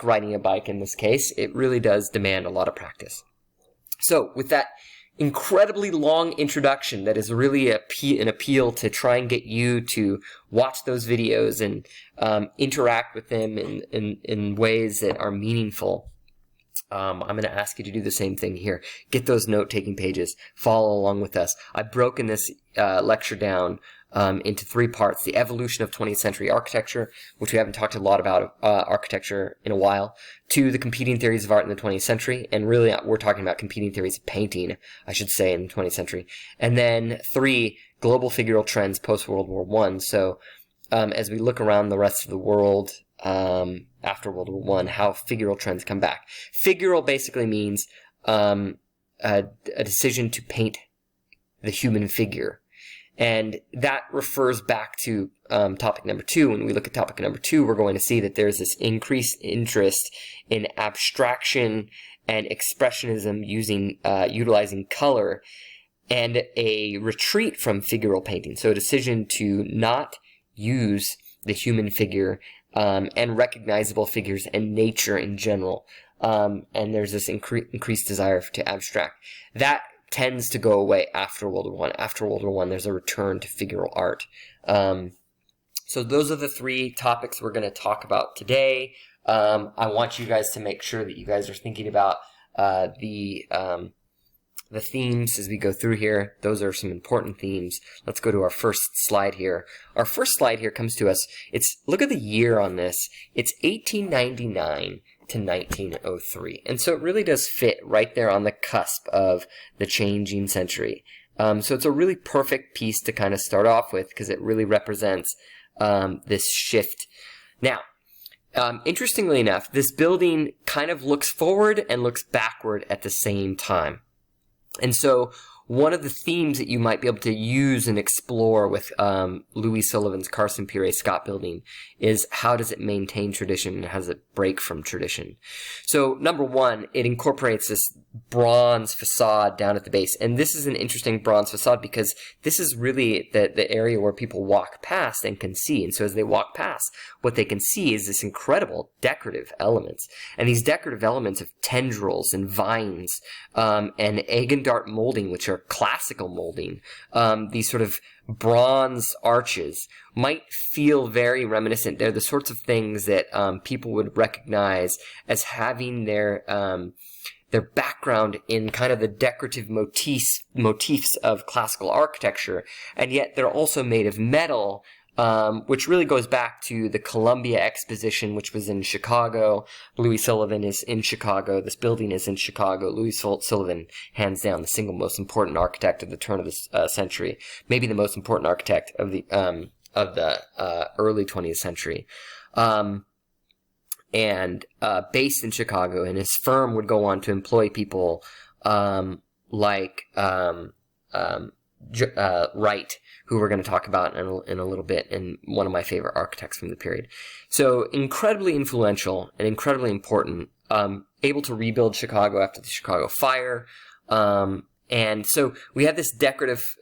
riding a bike in this case, it really does demand a lot of practice. So with that incredibly long introduction that is really an appeal to try and get you to watch those videos and interact with them in ways that are meaningful, I'm going to ask you to do the same thing here. Get those note-taking pages. Follow along with us. I've broken this lecture down into 3 parts: the evolution of 20th century architecture, which we haven't talked a lot about architecture in a while, 2, the competing theories of art in the 20th century, and really we're talking about competing theories of painting, I should say, in the 20th century, and then 3, global figural trends post-World War I. So as we look around the rest of the world after World War I, how figural trends come back. Figural basically means a decision to paint the human figure. And that refers back to topic number 2. When we look at topic number 2, we're going to see that there's this increased interest in abstraction and expressionism utilizing color, and a retreat from figural painting. So a decision to not use the human figure and recognizable figures and nature in general. And there's this increased desire to abstract. That tends to go away after World War I. After World War I, there's a return to figural art. So those are the 3 topics we're going to talk about today. I want you guys to make sure that you guys are thinking about the themes as we go through here. Those are some important themes. Let's go to our first slide here. Our first slide here comes to us. Look at the year on this. It's 1899 to 1903. And so it really does fit right there on the cusp of the changing century. So it's a really perfect piece to kind of start off with, because it really represents this shift. Now, interestingly enough, this building kind of looks forward and looks backward at the same time. And so one of the themes that you might be able to use and explore with Louis Sullivan's Carson Pierre Scott building is, how does it maintain tradition and how does it break from tradition? So number 1, it incorporates this bronze facade down at the base. And this is an interesting bronze facade because this is really the area where people walk past and can see. And so as they walk past, what they can see is this incredible decorative elements. And these decorative elements of tendrils and vines and egg and dart molding, which are classical molding, these sort of bronze arches, might feel very reminiscent. They're the sorts of things that people would recognize as having their background in kind of the decorative motifs of classical architecture, and yet they're also made of metal, which really goes back to the Columbia Exposition, which was in Chicago. Louis Sullivan is in Chicago. This building is in Chicago. Louis Sullivan, hands down, the single most important architect of the turn of the century, maybe the most important architect of the early 20th century. And based in Chicago, and his firm would go on to employ people like Wright, who we're going to talk about in a little bit, and one of my favorite architects from the period. So incredibly influential and incredibly important, able to rebuild Chicago after the Chicago fire. And so we have this decorative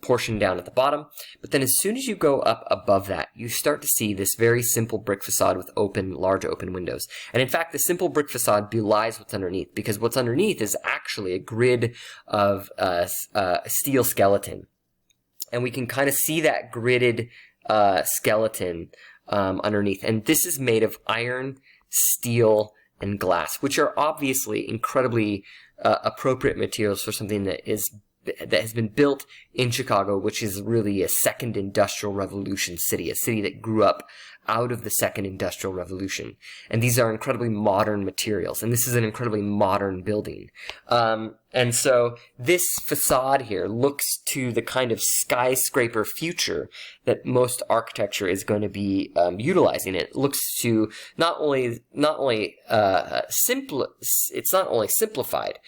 portion down at the bottom, but then as soon as you go up above that, you start to see this very simple brick facade with large open windows. And in fact, the simple brick facade belies what's underneath, because what's underneath is actually a grid of a steel skeleton. And we can kind of see that gridded skeleton underneath. And this is made of iron, steel, and glass, which are obviously incredibly appropriate materials for something that has been built in Chicago, which is really a second industrial revolution city, a city that grew up out of the second industrial revolution. And these are incredibly modern materials, and this is an incredibly modern building. And so this facade here looks to the kind of skyscraper future that most architecture is going to be utilizing. It looks to it's not only simplified,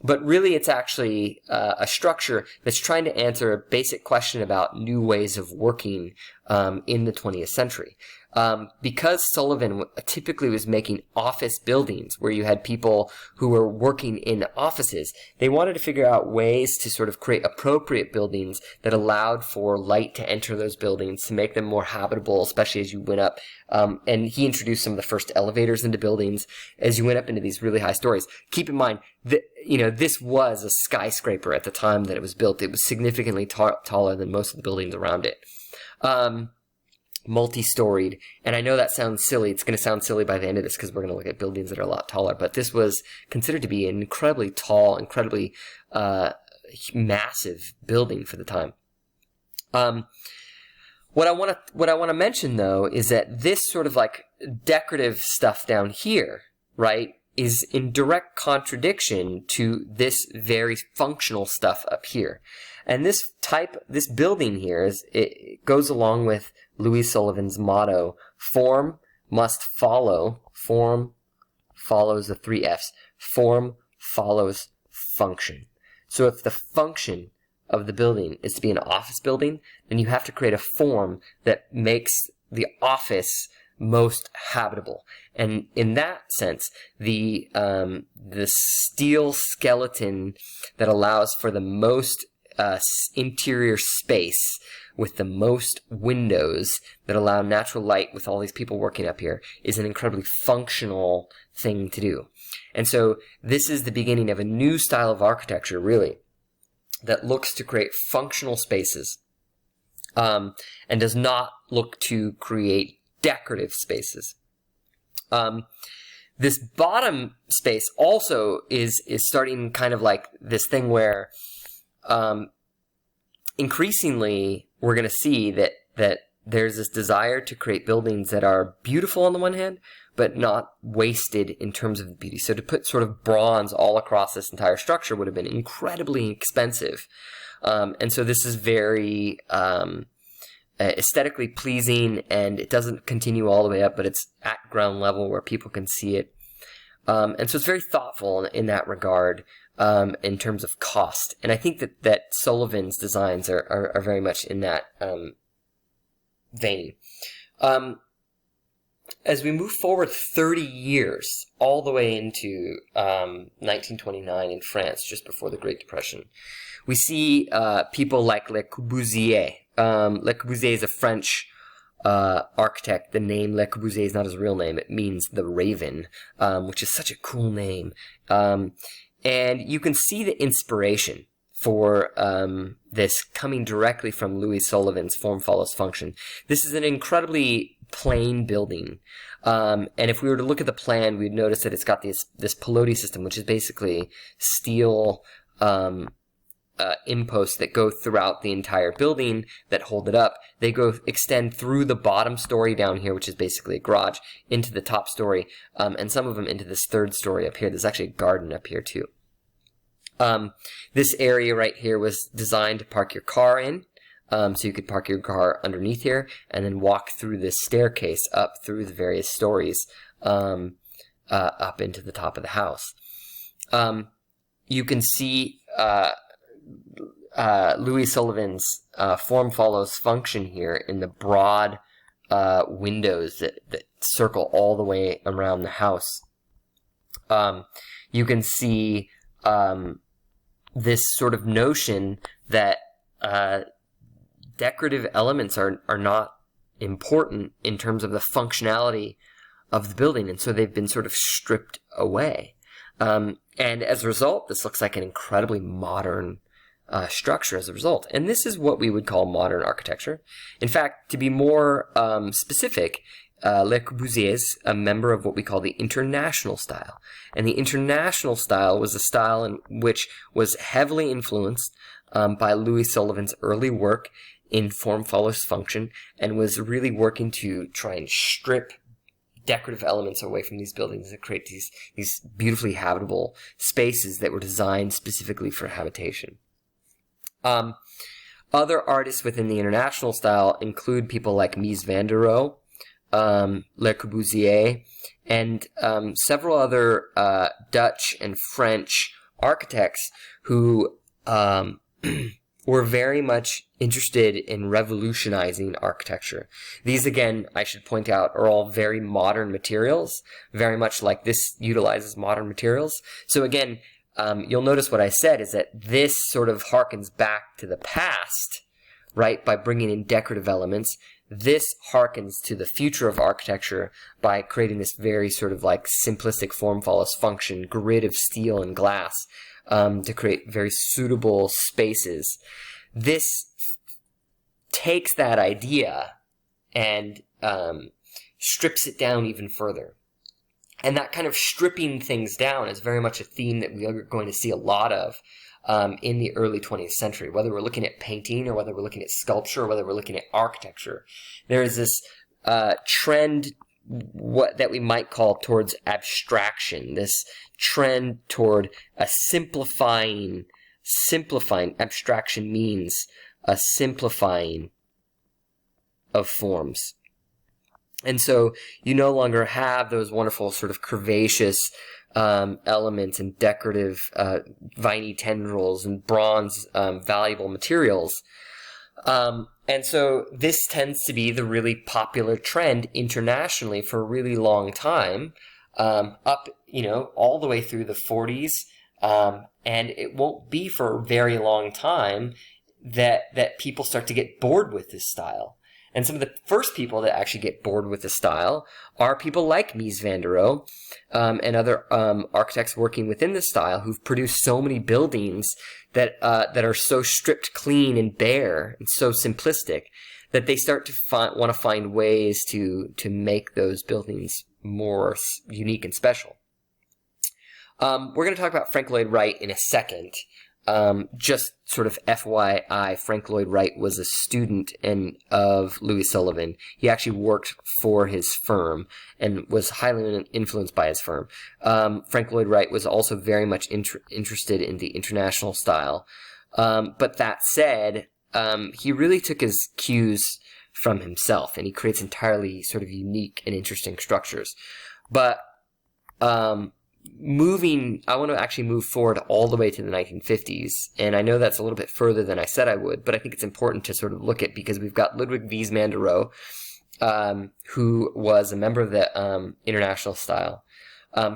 but really it's actually a structure that's trying to answer a basic question about new ways of working in the 20th century. Because Sullivan typically was making office buildings where you had people who were working in offices, they wanted to figure out ways to sort of create appropriate buildings that allowed for light to enter those buildings, to make them more habitable, especially as you went up. And he introduced some of the first elevators into buildings as you went up into these really high stories. Keep in mind that, this was a skyscraper at the time that it was built. It was significantly taller than most of the buildings around it. Multi-storied. And I know that sounds silly. It's going to sound silly by the end of this because we're going to look at buildings that are a lot taller. But this was considered to be an incredibly tall, incredibly massive building for the time. What I want to mention though is that this sort of like decorative stuff down here, right, is in direct contradiction to this very functional stuff up here. And this building here it goes along with Louis Sullivan's motto, form follows the 3 F's. Form follows function. So if the function of the building is to be an office building, then you have to create a form that makes the office most habitable. And in that sense, the steel skeleton that allows for the most interior space with the most windows that allow natural light with all these people working up here is an incredibly functional thing to do. And so this is the beginning of a new style of architecture, really, that looks to create functional spaces and does not look to create decorative spaces. This bottom space also is starting kind of like this thing where increasingly we're going to see that there's this desire to create buildings that are beautiful on the one hand, but not wasted in terms of beauty. So to put sort of bronze all across this entire structure would have been incredibly expensive. And so this is very aesthetically pleasing, and it doesn't continue all the way up, but it's at ground level where people can see it. And so it's very thoughtful in that regard. In terms of cost. And I think that Sullivan's designs are very much in that vein. As we move forward 30 years, all the way into 1929 in France, just before the Great Depression, we see people like Le Corbusier. Le Corbusier is a French architect. The name Le Corbusier is not his real name. It means the Raven, which is such a cool name. And you can see the inspiration for this coming directly from Louis Sullivan's form follows function. This is an incredibly plain building. And if we were to look at the plan, we'd notice that it's got this pilotis system, which is basically steel imposts that go throughout the entire building that hold it up. They extend through the bottom story down here, which is basically a garage, into the top story, and some of them into this third story up here. There's actually a garden up here too. This area right here was designed to park your car in, so you could park your car underneath here and then walk through this staircase up through the various stories up into the top of the house. You can see Louis Sullivan's form follows function here in the broad windows that circle all the way around the house. You can see this sort of notion that decorative elements are not important in terms of the functionality of the building, and so they've been sort of stripped away. And as a result, this looks like an incredibly modern structure as a result. And this is what we would call modern architecture. In fact, to be more specific, Le Corbusier is a member of what we call the International style. And the International style was a style in which was heavily influenced by Louis Sullivan's early work in form follows function, and was really working to try and strip decorative elements away from these buildings and create these beautifully habitable spaces that were designed specifically for habitation. Other artists within the International style include people like Mies van der Rohe, Le Corbusier, and several other Dutch and French architects who were very much interested in revolutionizing architecture. These, again, I should point out, are all very modern materials, very much like this utilizes modern materials. So again, you'll notice what I said is that this sort of harkens back to the past, right, by bringing in decorative elements. This harkens to the future of architecture by creating this very sort of like simplistic form follows function grid of steel and glass to create very suitable spaces. This takes that idea and strips it down even further. And that kind of stripping things down is very much a theme that we are going to see a lot of in the early 20th century, whether we're looking at painting or whether we're looking at sculpture or whether we're looking at architecture. There is this trend that we might call towards abstraction, this trend toward a simplifying. Abstraction means a simplifying of forms. And so you no longer have those wonderful sort of curvaceous elements and decorative viney tendrils and bronze valuable materials. And so this tends to be the really popular trend internationally for a really long time, up, all the way through the 40s. And it won't be for a very long time that people start to get bored with this style. And some of the first people that actually get bored with the style are people like Mies van der Rohe and other architects working within this style who've produced so many buildings that are so stripped clean and bare and so simplistic that they start to want to find ways to make those buildings more unique and special. We're going to talk about Frank Lloyd Wright in a second. Just sort of FYI, Frank Lloyd Wright was a student of Louis Sullivan. He actually worked for his firm and was highly influenced by his firm. Frank Lloyd Wright was also very much interested in the international style. But that said, he really took his cues from himself, and he creates entirely sort of unique and interesting structures. But I want to actually move forward all the way to the 1950s, and I know that's a little bit further than I said I would, but I think it's important to sort of look at, because we've got Ludwig Mies van der Rohe, who was a member of the international style,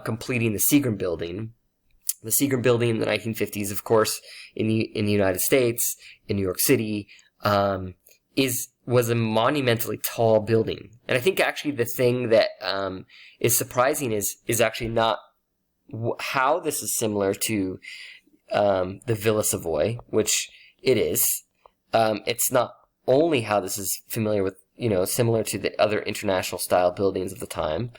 completing the Seagram building. The Seagram building in the 1950s, of course, in the United States, in New York City, was a monumentally tall building. And I think actually the thing that is surprising is actually not how this is similar to the Villa Savoy, which it is. It's not only how this is familiar with, similar to the other international style buildings of the time.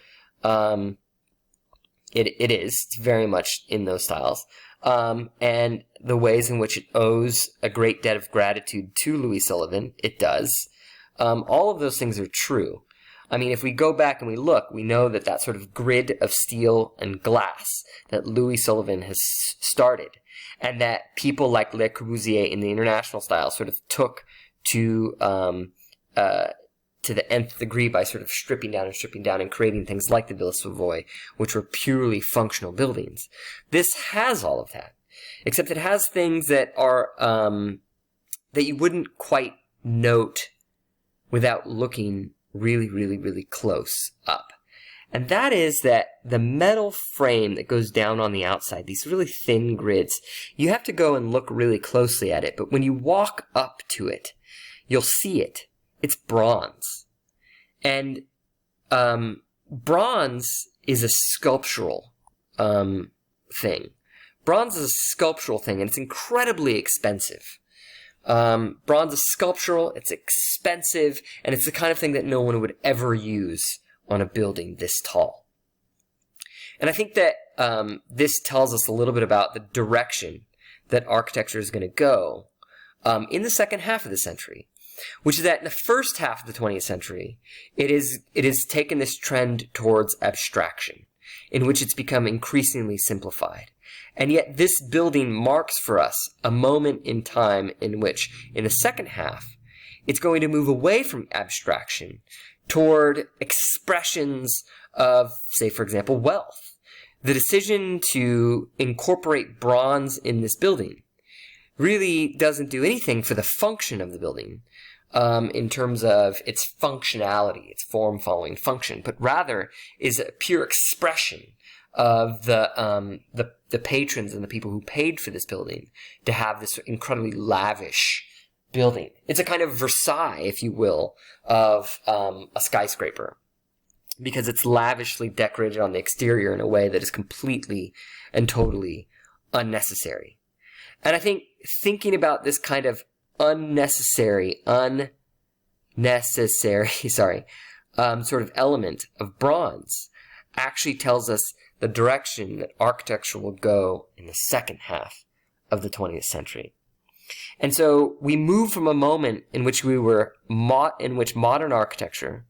It is. It's very much in those styles. And the ways in which it owes a great debt of gratitude to Louis Sullivan, it does. All of those things are true. I mean, if we go back and we look, we know that sort of grid of steel and glass that Louis Sullivan has started, and that people like Le Corbusier in the international style sort of took to the nth degree by sort of stripping down and creating things like the Villa Savoy, which were purely functional buildings. This has all of that, except it has things that are that you wouldn't quite note without looking really, really, really close up. And that is that the metal frame that goes down on the outside, these really thin grids, you have to go and look really closely at it. But when you walk up to it, you'll see it. It's bronze. And bronze is a sculptural thing. Bronze is a sculptural thing, and it's incredibly expensive. Bronze is sculptural, it's expensive, and it's the kind of thing that no one would ever use on a building this tall. And I think that this tells us a little bit about the direction that architecture is going to go in the second half of the century, which is that in the first half of the 20th century, it is taken this trend towards abstraction, in which it's become increasingly simplified. And yet this building marks for us a moment in time in which, in the second half, it's going to move away from abstraction toward expressions of, say, for example, wealth. The decision to incorporate bronze in this building really doesn't do anything for the function of the building in terms of its functionality, its form-following function, but rather is a pure expression of the patrons and the people who paid for this building to have this incredibly lavish building. It's a kind of Versailles, if you will, of a skyscraper, because it's lavishly decorated on the exterior in a way that is completely and totally unnecessary. And I think thinking about this kind of unnecessary, sort of element of bronze actually tells us the direction that architecture will go in the second half of the 20th century. And so we move from a moment in which modern architecture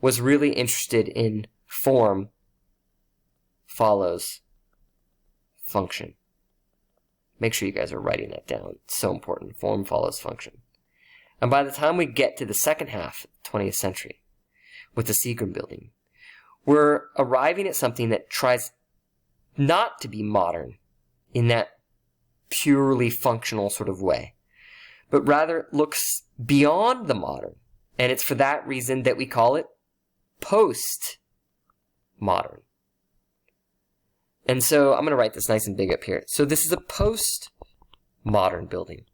was really interested in form follows function. Make sure you guys are writing that down. It's so important. Form follows function. And by the time we get to the second half of the 20th century, with the Seagram building, we're arriving at something that tries not to be modern in that purely functional sort of way, but rather looks beyond the modern. And it's for that reason that we call it post-modern. And so I'm going to write this nice and big up here. So this is a post-modern building.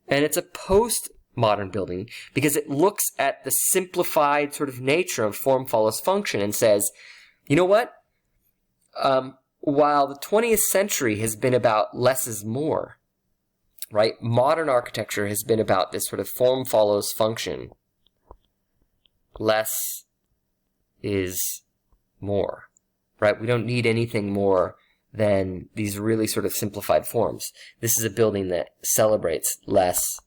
And it's a post-modern building because it looks at the simplified sort of nature of form follows function and says, you know what? While the 20th century has been about less is more, right? Modern architecture has been about this sort of form follows function. Less is more. Right? We don't need anything more than these really sort of simplified forms. This is a building that celebrates less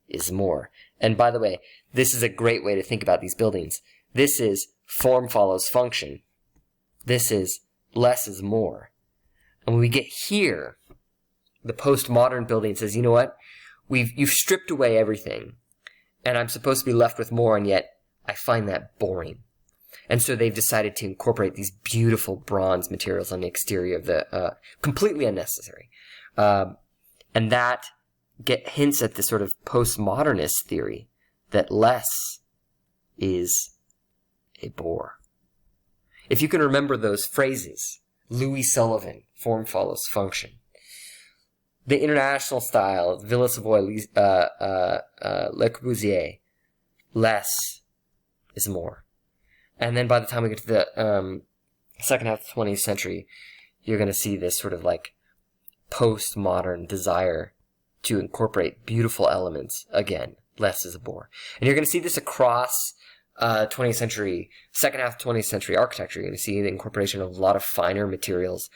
is more. And by the way, this is a great way to think about these buildings. This is form follows function. This is less is more. And when we get here, the postmodern building says, you know what? You've stripped away everything, and I'm supposed to be left with more, and yet I find that boring. And so they've decided to incorporate these beautiful bronze materials on the exterior of the, completely unnecessary. And that hints at this sort of postmodernist theory that less is a bore. If you can remember those phrases, Louis Sullivan, form follows function. The international style, Villa Savoy, Le Corbusier, less is more. And then by the time we get to the second half of the 20th century, you're going to see this sort of like postmodern desire to incorporate beautiful elements. Again, less is a bore. And you're going to see this across 20th century, second half of 20th century architecture. You're going to see the incorporation of a lot of finer materials,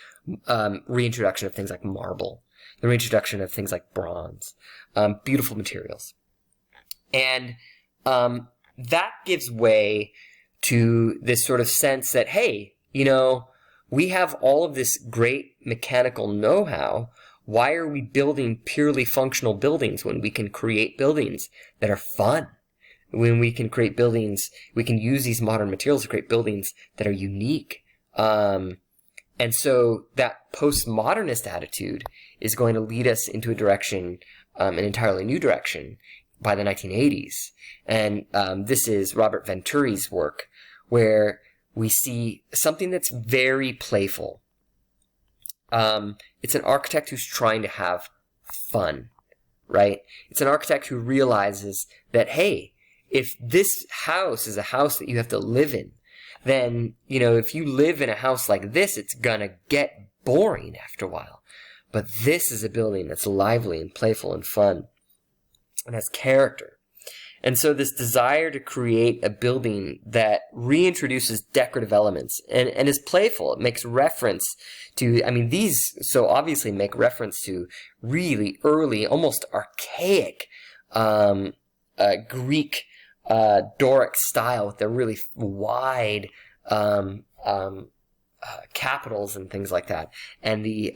reintroduction of things like marble, the reintroduction of things like bronze, beautiful materials. And that gives way to this sort of sense that, hey, you know, we have all of this great mechanical know-how. Why are we building purely functional buildings when we can create buildings that are fun? When we can create buildings, we can use these modern materials to create buildings that are unique. And so that postmodernist attitude is going to lead us into a direction, an entirely new direction, by the 1980s. And this is Robert Venturi's work, where we see something that's very playful. It's an architect who's trying to have fun, right? It's an architect who realizes that, hey, if this house is a house that you have to live in, then, you know, if you live in a house like this, it's gonna get boring after a while. But this is a building that's lively and playful and fun and has character. And so this desire to create a building that reintroduces decorative elements and is playful. It makes reference to, I mean, these so obviously make reference to really early, almost archaic Greek Doric style with the really wide capitals and things like that, and the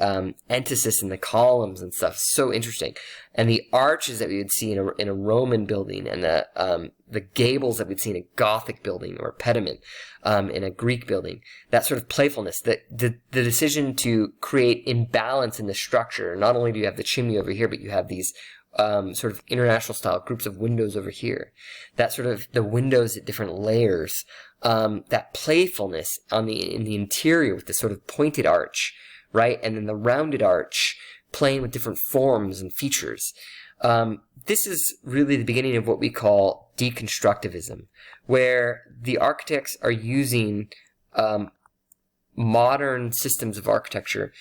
entasis in the columns and stuff. So interesting. And the arches that we would see in a Roman building, and the gables that we'd see in a Gothic building or pediment in a Greek building. That sort of playfulness, the decision to create imbalance in the structure. Not only do you have the chimney over here, but you have these sort of international style groups of windows over here. That sort of the windows at different layers. That playfulness in the interior with this sort of pointed arch, right? And then the rounded arch playing with different forms and features. This is really the beginning of what we call deconstructivism, where the architects are using modern systems of architecture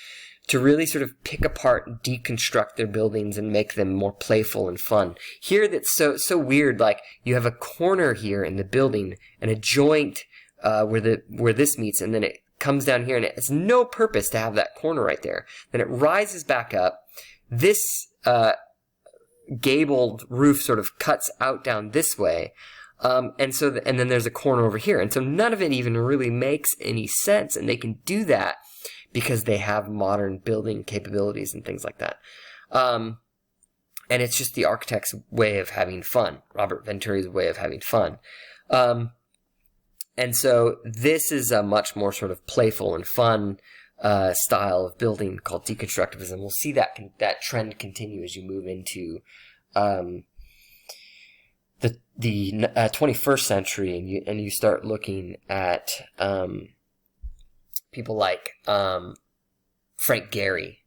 to really sort of pick apart and deconstruct their buildings and make them more playful and fun. Here, that's so weird. Like, you have a corner here in the building and a joint where this meets, and then it comes down here, and it has no purpose to have that corner right there. Then it rises back up. This gabled roof sort of cuts out down this way. And then there's a corner over here. And so none of it even really makes any sense. And they can do that because they have modern building capabilities and things like that. And it's just the architect's way of having fun. Robert Venturi's way of having fun. And so this is a much more sort of playful and fun style of building called deconstructivism. We'll see that trend continue as you move into the 21st century, and you start looking at people like Frank Gehry,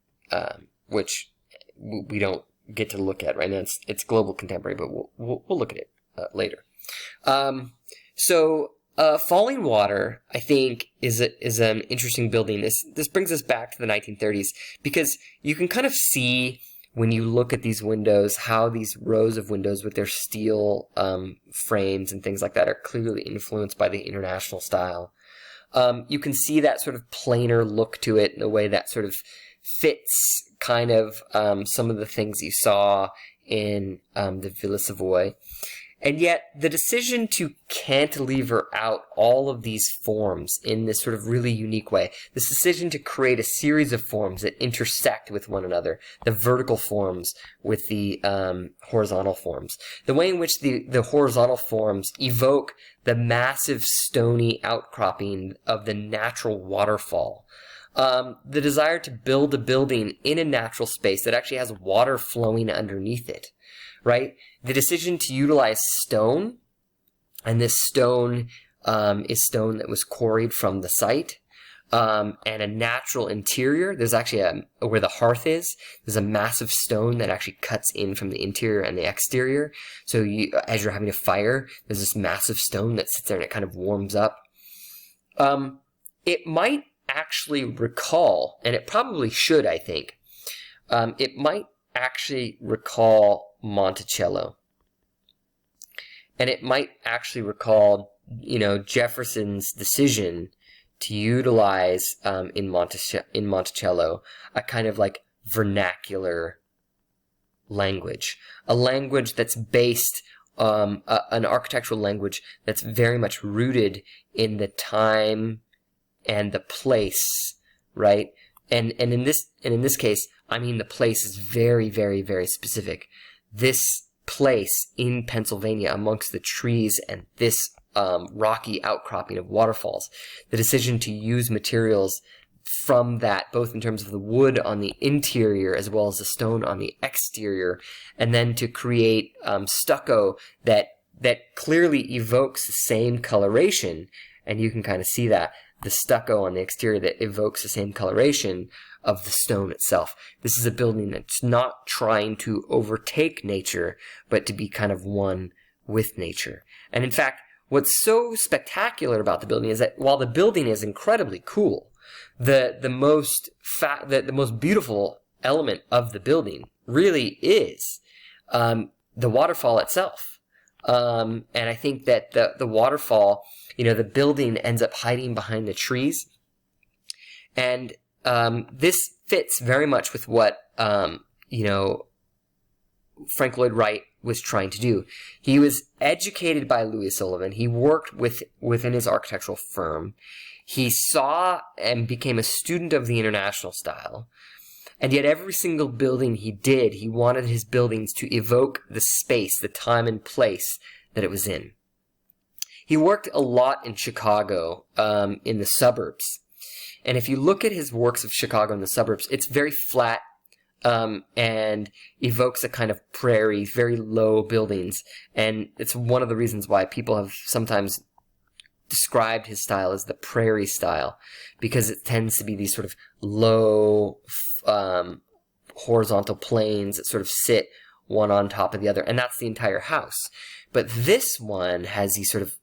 which we don't get to look at right now. It's global contemporary, but we'll look at it later. Falling Water, I think, is an interesting building. This brings us back to the 1930s, because you can kind of see when you look at these windows how these rows of windows with their steel frames and things like that are clearly influenced by the international style. You can see that sort of planar look to it in a way that sort of fits kind of some of the things you saw in the Villa Savoy. And yet, the decision to cantilever out all of these forms in this sort of really unique way, this decision to create a series of forms that intersect with one another, the vertical forms with the horizontal forms, the way in which the horizontal forms evoke the massive stony outcropping of the natural waterfall, the desire to build a building in a natural space that actually has water flowing underneath it, right? The decision to utilize stone, and this stone is stone that was quarried from the site, and a natural interior. There's actually where the hearth is, there's a massive stone that actually cuts in from the interior and the exterior. So as you're having a fire, there's this massive stone that sits there and it kind of warms up. It might actually recall, and it probably should, I think, it might actually recall Monticello. And it might actually recall, Jefferson's decision to utilize in Monticello a kind of like vernacular language, a language that's based an architectural language that's very much rooted in the time and the place, right? And in this case, I mean the place is very, very, very specific. This place in Pennsylvania amongst the trees and this rocky outcropping of waterfalls, the decision to use materials from that, both in terms of the wood on the interior as well as the stone on the exterior, and then to create stucco that clearly evokes the same coloration, and you can kind of see that, the stucco on the exterior that evokes the same coloration of the stone itself. This is a building that's not trying to overtake nature, but to be kind of one with nature. And in fact, what's so spectacular about the building is that while the building is incredibly cool, the most beautiful element of the building really is the waterfall itself. And I think that the waterfall, the building ends up hiding behind the trees. And this fits very much with what, Frank Lloyd Wright was trying to do. He was educated by Louis Sullivan. He worked within his architectural firm. He saw and became a student of the international style, and yet every single building he did, he wanted his buildings to evoke the space, the time and place that it was in. He worked a lot in Chicago, in the suburbs. And if you look at his works of Chicago in the suburbs, it's very flat, and evokes a kind of prairie, very low buildings. And it's one of the reasons why people have sometimes described his style as the prairie style, because it tends to be these sort of low, horizontal planes that sort of sit one on top of the other. And that's the entire house. But this one has these sort of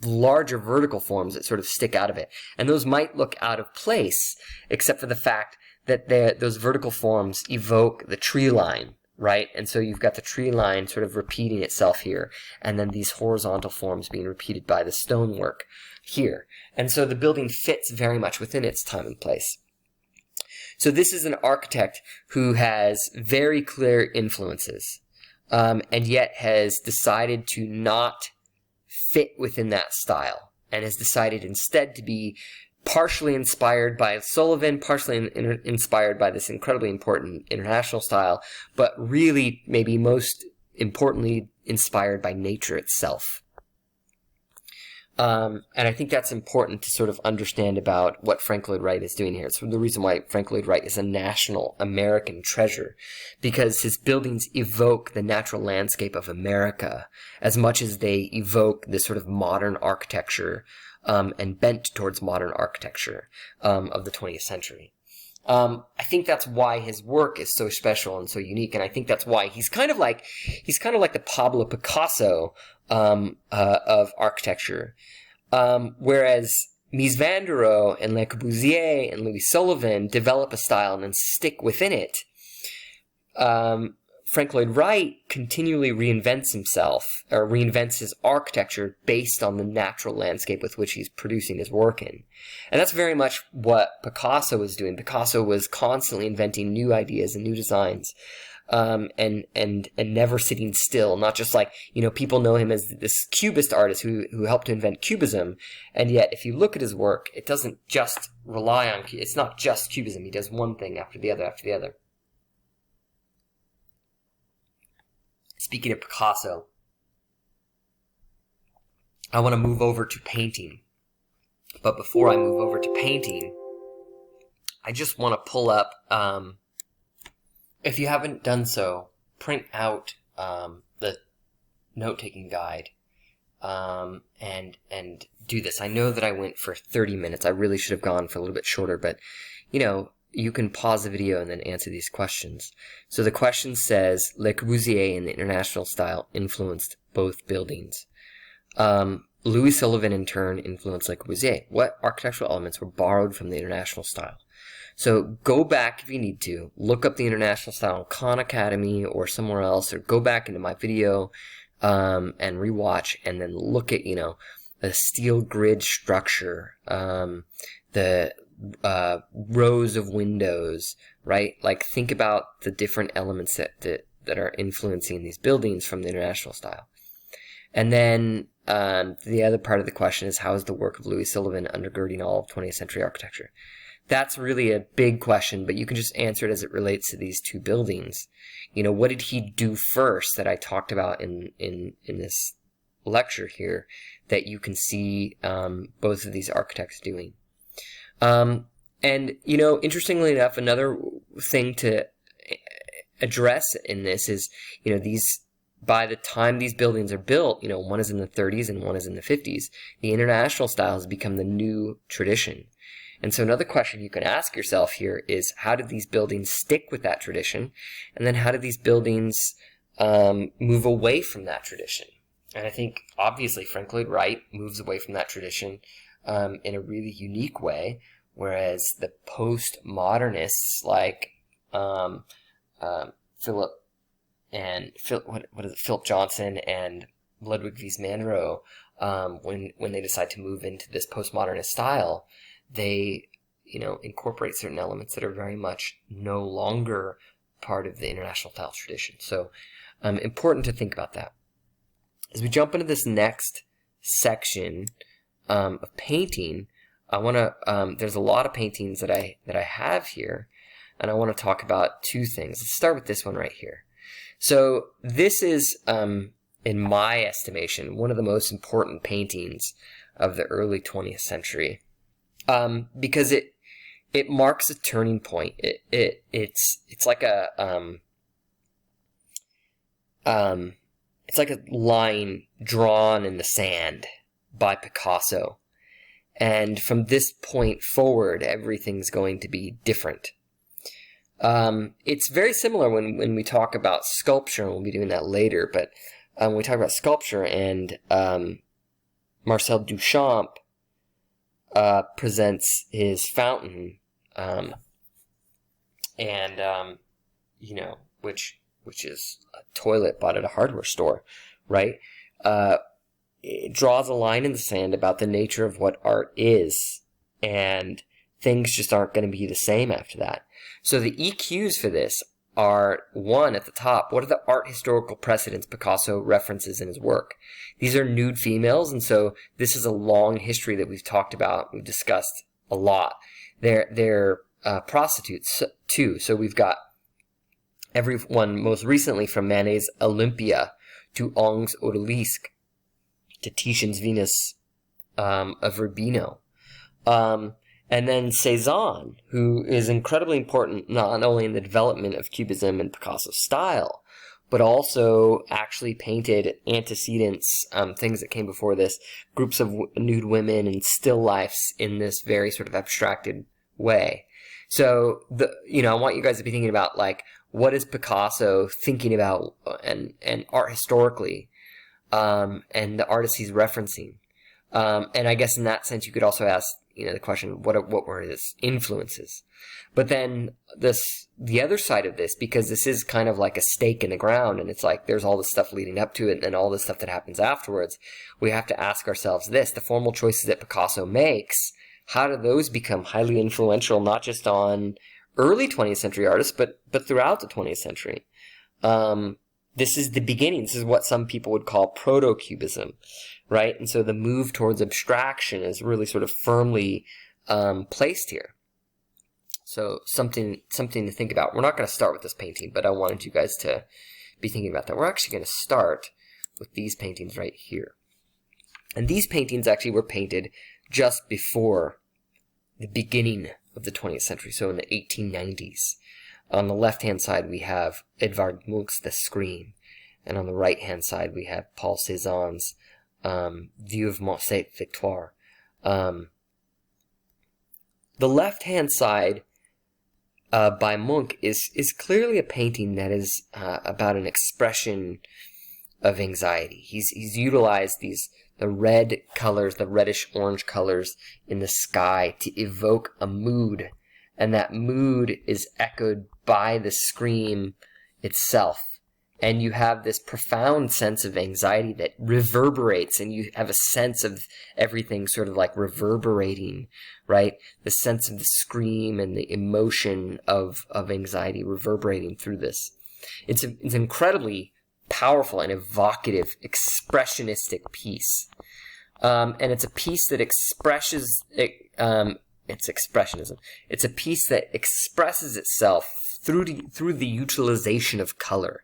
larger vertical forms that sort of stick out of it. And those might look out of place, except for the fact that those vertical forms evoke the tree line, right? And so you've got the tree line sort of repeating itself here, and then these horizontal forms being repeated by the stonework here. And so the building fits very much within its time and place. So this is an architect who has very clear influences, and yet has decided to not fit within that style, and has decided instead to be partially inspired by Sullivan, partially inspired by this incredibly important international style, but really, maybe most importantly, inspired by nature itself. And I think that's important to sort of understand about what Frank Lloyd Wright is doing here. It's the reason why Frank Lloyd Wright is a national American treasure, because his buildings evoke the natural landscape of America as much as they evoke this sort of modern architecture, and bent towards modern architecture of the 20th century. I think that's why his work is so special and so unique, and I think that's why he's kind of like the Pablo Picasso of architecture, whereas Mies van der Rohe and Le Corbusier and Louis Sullivan develop a style and then stick within it. Frank Lloyd Wright continually reinvents himself, or reinvents his architecture based on the natural landscape with which he's producing his work in. And that's very much what Picasso was doing. Picasso was constantly inventing new ideas and new designs, and never sitting still. Not just like, people know him as this Cubist artist who helped to invent Cubism, and yet if you look at his work, it doesn't just rely on, it's not just Cubism. He does one thing after the other after the other. Speaking of Picasso, I want to move over to painting. But before I move over to painting, I just want to pull up, if you haven't done so, print out the note-taking guide, and do this. I know that I went for 30 minutes. I really should have gone for a little bit shorter, but, you can pause the video and then answer these questions. So the question says, Le Corbusier in the international style influenced both buildings. Louis Sullivan in turn influenced Le Corbusier. What architectural elements were borrowed from the international style? So go back if you need to. Look up the international style on Khan Academy or somewhere else, or go back into my video and rewatch, and then look at, the steel grid structure, the rows of windows, right? Like, think about the different elements that are influencing these buildings from the international style. And then the other part of the question is, how is the work of Louis Sullivan undergirding all of 20th century architecture? That's really a big question, but you can just answer it as it relates to these two buildings. What did he do first that I talked about in this lecture here that you can see both of these architects doing? And, interestingly enough, another thing to address in this is, by the time these buildings are built, one is in the 30s and one is in the 50s, the international style has become the new tradition. And so another question you can ask yourself here is, how did these buildings stick with that tradition? And then how did these buildings move away from that tradition? And I think, obviously, Frank Lloyd Wright moves away from that tradition in a really unique way, whereas the postmodernists like Philip Johnson and Ludwig Mies van der Rohe, when they decide to move into this postmodernist style, they incorporate certain elements that are very much no longer part of the international style tradition. So important to think about that. As we jump into this next section of painting, there's a lot of paintings that I have here, and I want to talk about two things. Let's start with this one right here. So this is, in my estimation, one of the most important paintings of the early 20th century, because it marks a turning point. It's like a it's like a line drawn in the sand by Picasso. And from this point forward, everything's going to be different. It's very similar when we talk about sculpture, and we'll be doing that later, but when we talk about sculpture and Marcel Duchamp presents his fountain, which is a toilet bought at a hardware store, right? It draws a line in the sand about the nature of what art is, and things just aren't going to be the same after that. So the EQs for this are, one, at the top, what are the art historical precedents Picasso references in his work? These are nude females, and so this is a long history that we've talked about, we've discussed a lot. They're prostitutes, too. So we've got everyone, most recently from Manet's Olympia to Ingres' Odalisque, to Titian's Venus of Urbino. And then Cezanne, who is incredibly important not only in the development of Cubism and Picasso's style, but also actually painted antecedents, things that came before this, groups of nude women and still lifes in this very sort of abstracted way. So, I want you guys to be thinking about, like, what is Picasso thinking about and art historically, and the artists he's referencing. And I guess in that sense, you could also ask, the question, what were his influences? But then the other side of this, because this is kind of like a stake in the ground, and it's like there's all this stuff leading up to it and then all this stuff that happens afterwards, we have to ask ourselves this: the formal choices that Picasso makes, how do those become highly influential, not just on early 20th century artists, but throughout the 20th century? This is the beginning. This is what some people would call proto-cubism, right? And so the move towards abstraction is really sort of firmly placed here. So something to think about. We're not going to start with this painting, but I wanted you guys to be thinking about that. We're actually going to start with these paintings right here. And these paintings actually were painted just before the beginning of the 20th century, so in the 1890s. On the left-hand side, we have Edvard Munch's The Scream. And on the right-hand side, we have Paul Cézanne's View of Mont Sainte-Victoire. The left-hand side by Munch is clearly a painting that is about an expression of anxiety. He's utilized the red colors, the reddish-orange colors in the sky to evoke a mood. And that mood is echoed by the scream itself. And you have this profound sense of anxiety that reverberates, and you have a sense of everything sort of like reverberating, right? The sense of the scream and the emotion of anxiety reverberating through this. It's an incredibly powerful and evocative, expressionistic piece. And it's a piece that expresses... It's expressionism. It's a piece that expresses itself through the utilization of color.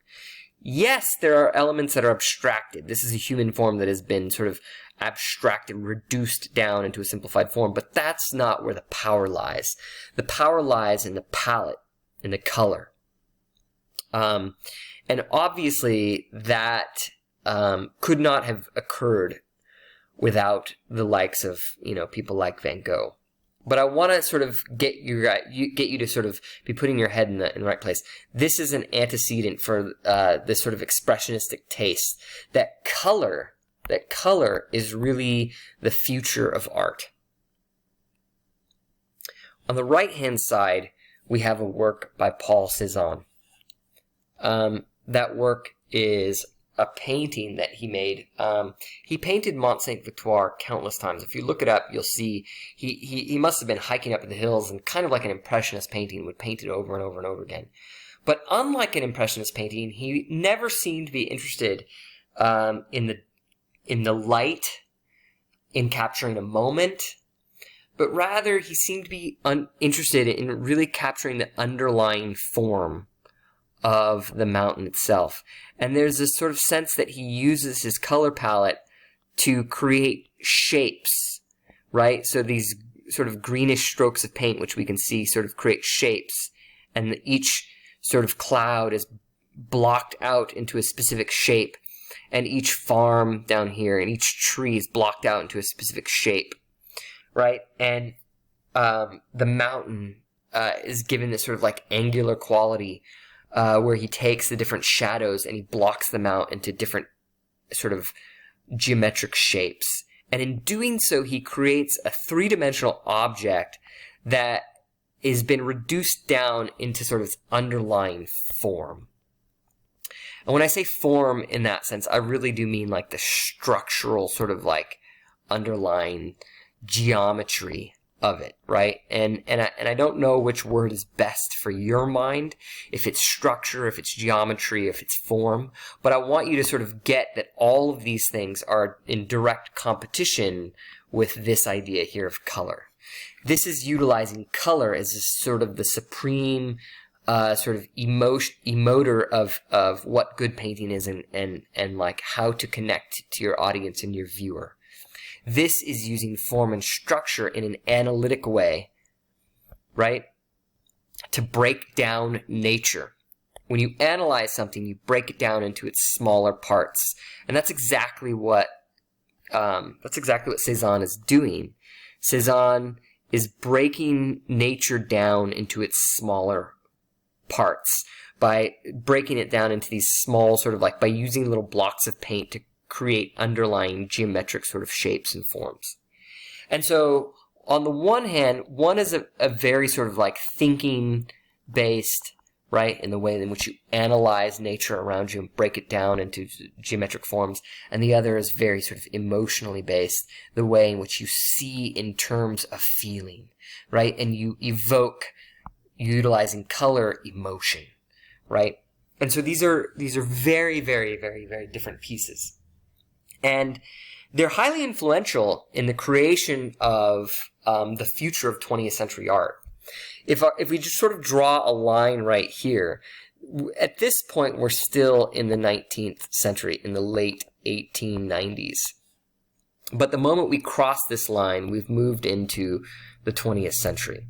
Yes, there are elements that are abstracted. This is a human form that has been sort of abstracted, reduced down into a simplified form, but that's not where the power lies. The power lies in the palette, in the color. And obviously that could not have occurred without the likes of, people like Van Gogh. But I want to sort of get you to sort of be putting your head in the right place. This is an antecedent for this sort of expressionistic taste. That color is really the future of art. On the right-hand side, we have a work by Paul Cézanne. That work is a painting that he made. He painted Mont Sainte-Victoire countless times. If you look it up, you'll see he must have been hiking up in the hills, and kind of like an impressionist painting would paint it over and over and over again. But unlike an impressionist painting, he never seemed to be interested in the light, in capturing a moment. but rather he seemed to be interested in really capturing the underlying form of the mountain itself. And there's this sort of sense that he uses his color palette to create shapes, right? So these sort of greenish strokes of paint, which we can see sort of create shapes, and each sort of cloud is blocked out into a specific shape, and each farm down here and each tree is blocked out into a specific shape, right? And the mountain is given this sort of like angular quality, where he takes the different shadows and he blocks them out into different sort of geometric shapes. And in doing so, he creates a three-dimensional object that has been reduced down into sort of its underlying form. And when I say form in that sense, I really do mean like the structural sort of like underlying geometry of it, right? And I don't know which word is best for your mind, if it's structure, if it's geometry, if it's form, but I want you to sort of get that all of these things are in direct competition with this idea here of color. This is utilizing color as a sort of the supreme sort of emoter of what good painting is, and like how to connect to your audience and your viewer. This is using form and structure in an analytic way, right? To break down nature. When you analyze something, you break it down into its smaller parts. And that's exactly what Cezanne is doing. Cezanne is breaking nature down into its smaller parts by breaking it down into these small sort of like, by using little blocks of paint to create underlying geometric sort of shapes and forms. And so on the one hand, one is a very sort of like thinking based, right, in the way in which you analyze nature around you and break it down into geometric forms. And the other is very sort of emotionally based, the way in which you see in terms of feeling, right? And you evoke, utilizing color, emotion, right? And so these are very, very, very, very different pieces. And they're highly influential in the creation of the future of 20th century art. If we just sort of draw a line right here, at this point we're still in the 19th century, in the late 1890s. But the moment we cross this line, we've moved into the 20th century.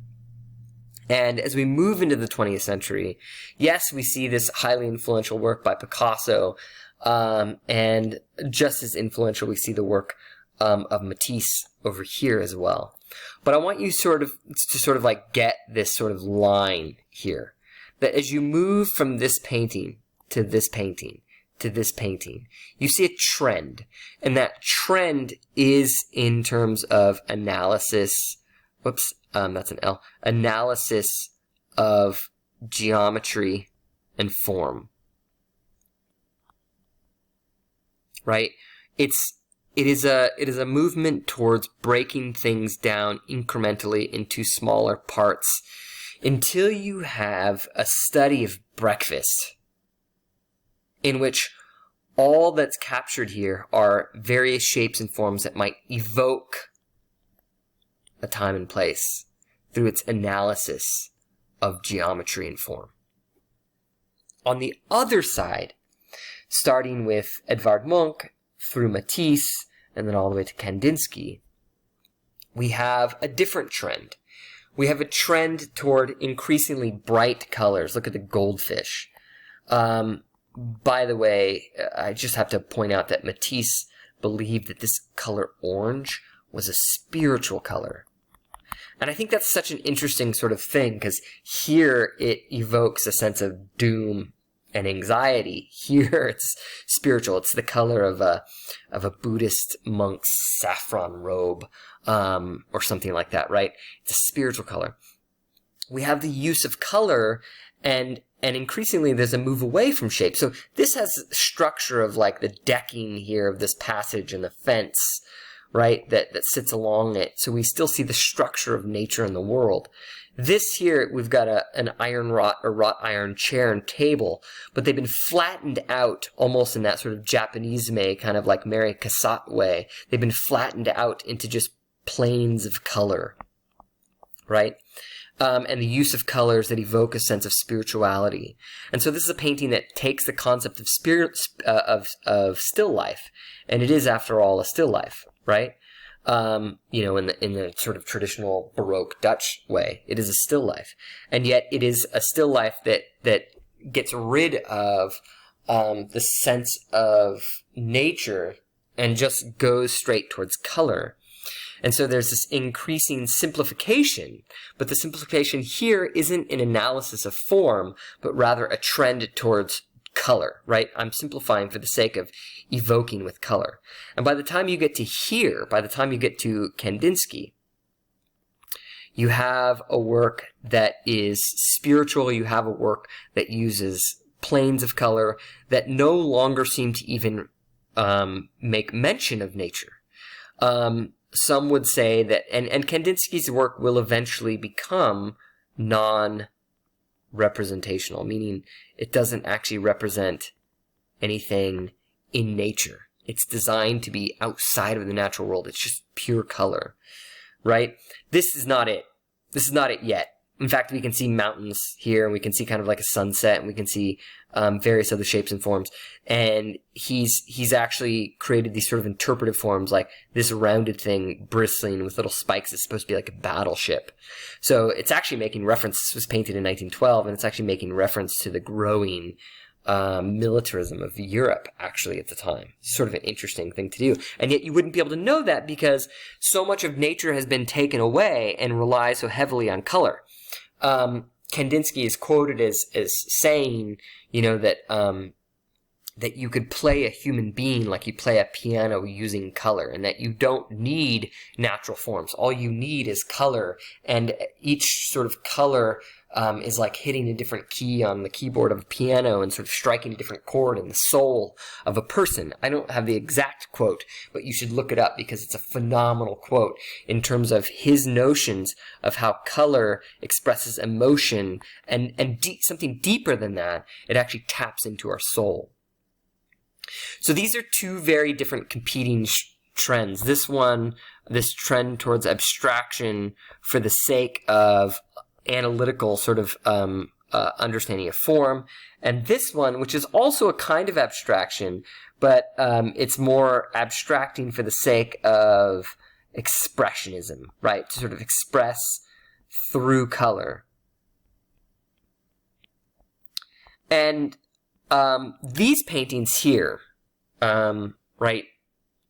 And as we move into the 20th century, yes, we see this highly influential work by Picasso, and just as influential, we see the work of Matisse over here as well. But I want you to like get this sort of line here, that as you move from this painting to this painting to this painting, you see a trend, and that trend is in terms of analysis. Whoops, that's an L. Analysis of geometry and form. Right? It is a movement towards breaking things down incrementally into smaller parts until you have a study of breakfast in which all that's captured here are various shapes and forms that might evoke a time and place through its analysis of geometry and form. On the other side, starting with Edvard Munch through Matisse and then all the way to Kandinsky, we have a different trend. We have a trend toward increasingly bright colors. Look at the goldfish. By the way, I just have to point out that Matisse believed that this color orange was a spiritual color. And I think that's such an interesting sort of thing, because here it evokes a sense of doom and anxiety. Here it's spiritual. It's the color of a Buddhist monk's saffron robe, or something like that, right? It's a spiritual color. We have the use of color, and increasingly there's a move away from shape. So this has structure of like the decking here of this passage and the fence, right, that sits along it. So we still see the structure of nature in the world. This here, we've got an iron wrought or wrought iron chair and table, but they've been flattened out almost in that sort of Japanese-me, kind of like Mary Cassatt way. They've been flattened out into just planes of color, right? And the use of colors that evoke a sense of spirituality. And so this is a painting that takes the concept of of still life, and it is, after all, a still life, right? You know, in the sort of traditional Baroque Dutch way, it is a still life, and yet it is a still life that gets rid of the sense of nature and just goes straight towards color. And so there's this increasing simplification, but the simplification here isn't an analysis of form, but rather a trend towards color, right? I'm simplifying for the sake of evoking with color. And by the time you get to here, by the time you get to Kandinsky, you have a work that is spiritual, you have a work that uses planes of color that no longer seem to even make mention of nature. Some would say that, and Kandinsky's work will eventually become non-representational, meaning it doesn't actually represent anything in nature. It's designed to be outside of the natural world. It's just pure color, right? This is not it. This is not it yet. In fact, we can see mountains here, and we can see kind of like a sunset, and we can see various other shapes and forms. And he's actually created these sort of interpretive forms, like this rounded thing bristling with little spikes is supposed to be like a battleship. So it's actually making reference. This was painted in 1912, and it's actually making reference to the growing militarism of Europe, actually, at the time. Sort of an interesting thing to do. And yet you wouldn't be able to know that because so much of nature has been taken away and relies so heavily on color. Kandinsky is quoted as saying, you know, that that you could play a human being like you play a piano using color, and that you don't need natural forms. All you need is color, and each sort of color is like hitting a different key on the keyboard of a piano and sort of striking a different chord in the soul of a person. I don't have the exact quote, but you should look it up because it's a phenomenal quote in terms of his notions of how color expresses emotion, and something deeper than that. It actually taps into our soul. So these are two very different competing trends. This trend towards abstraction for the sake of analytical sort of understanding of form, and this one, which is also a kind of abstraction, but it's more abstracting for the sake of expressionism, right? To sort of express through color. And these paintings here, right?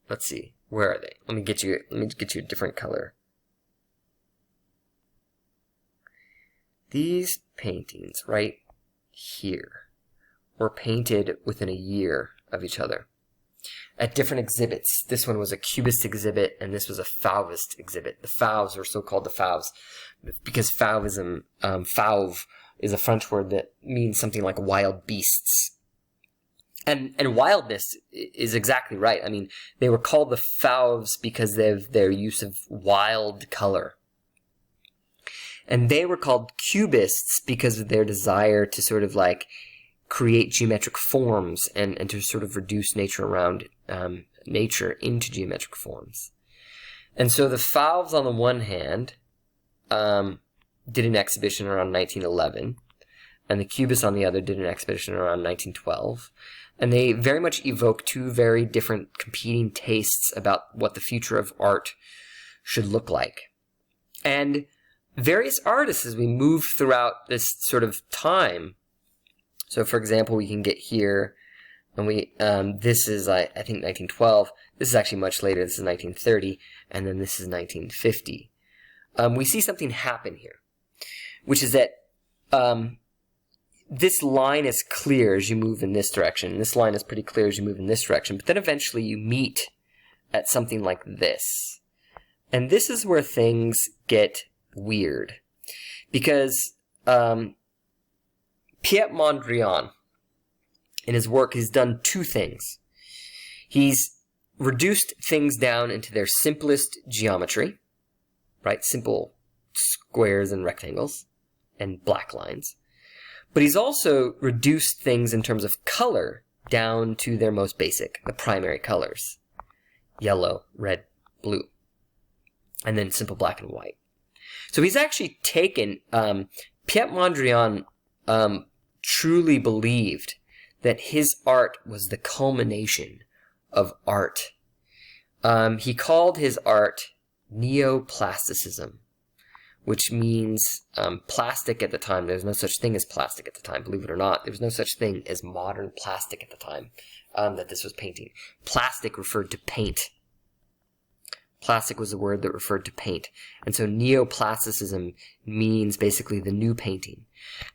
Let's see, where are they? Let me get you a different color. These paintings right here were painted within a year of each other at different exhibits. This one was a Cubist exhibit, and this was a Fauvist exhibit. The Fauves are so called the Fauves because Fauvism, Fauve is a French word that means something like wild beasts. And wildness is exactly right. I mean, they were called the Fauves because of their use of wild color. And they were called Cubists because of their desire to sort of like create geometric forms and to sort of reduce nature around nature into geometric forms. And so the Fauves, on the one hand, did an exhibition around 1911, and the Cubists, on the other, did an exhibition around 1912. And they very much evoke two very different competing tastes about what the future of art should look like. And various artists, as we move throughout this sort of time, so for example, we can get here, and this is, I think, 1912. This is actually much later. This is 1930, and then this is 1950. We see something happen here, which is that this line is clear as you move in this direction. This line is pretty clear as you move in this direction. But then eventually you meet at something like this. And this is where things get weird. Because Piet Mondrian, in his work, has done two things. He's reduced things down into their simplest geometry, right? Simple squares and rectangles and black lines. But he's also reduced things in terms of color down to their most basic, the primary colors. Yellow, red, blue. And then simple black and white. So he's actually taken, Piet Mondrian truly believed that his art was the culmination of art. He called his art neoplasticism, which means plastic at the time. There's no such thing as plastic at the time, believe it or not. There was no such thing as modern plastic at the time that this was painting. Plastic referred to paint. Plastic was the word that referred to paint. And so neoplasticism means basically the new painting.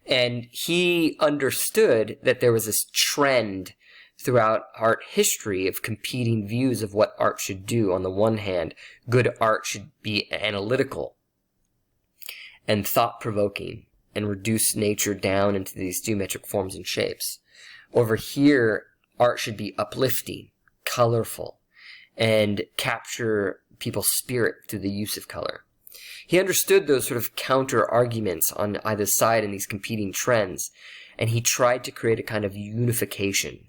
And he understood that there was this trend throughout art history of competing views of what art should do. On the one hand, good art should be analytical and thought-provoking and reduce nature down into these geometric forms and shapes. Over here, art should be uplifting, colorful, and capture people's spirit through the use of color. He understood those sort of counter-arguments on either side in these competing trends, and he tried to create a kind of unification.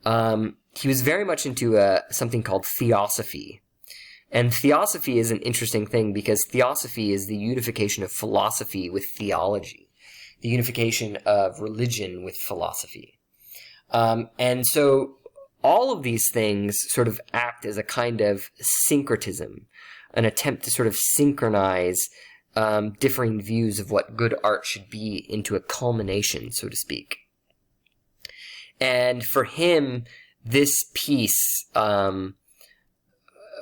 He was very much into something called theosophy. And theosophy is an interesting thing because theosophy is the unification of philosophy with theology, the unification of religion with philosophy. And so all of these things sort of act as a kind of syncretism, an attempt to sort of synchronize differing views of what good art should be into a culmination, so to speak. And for him, this piece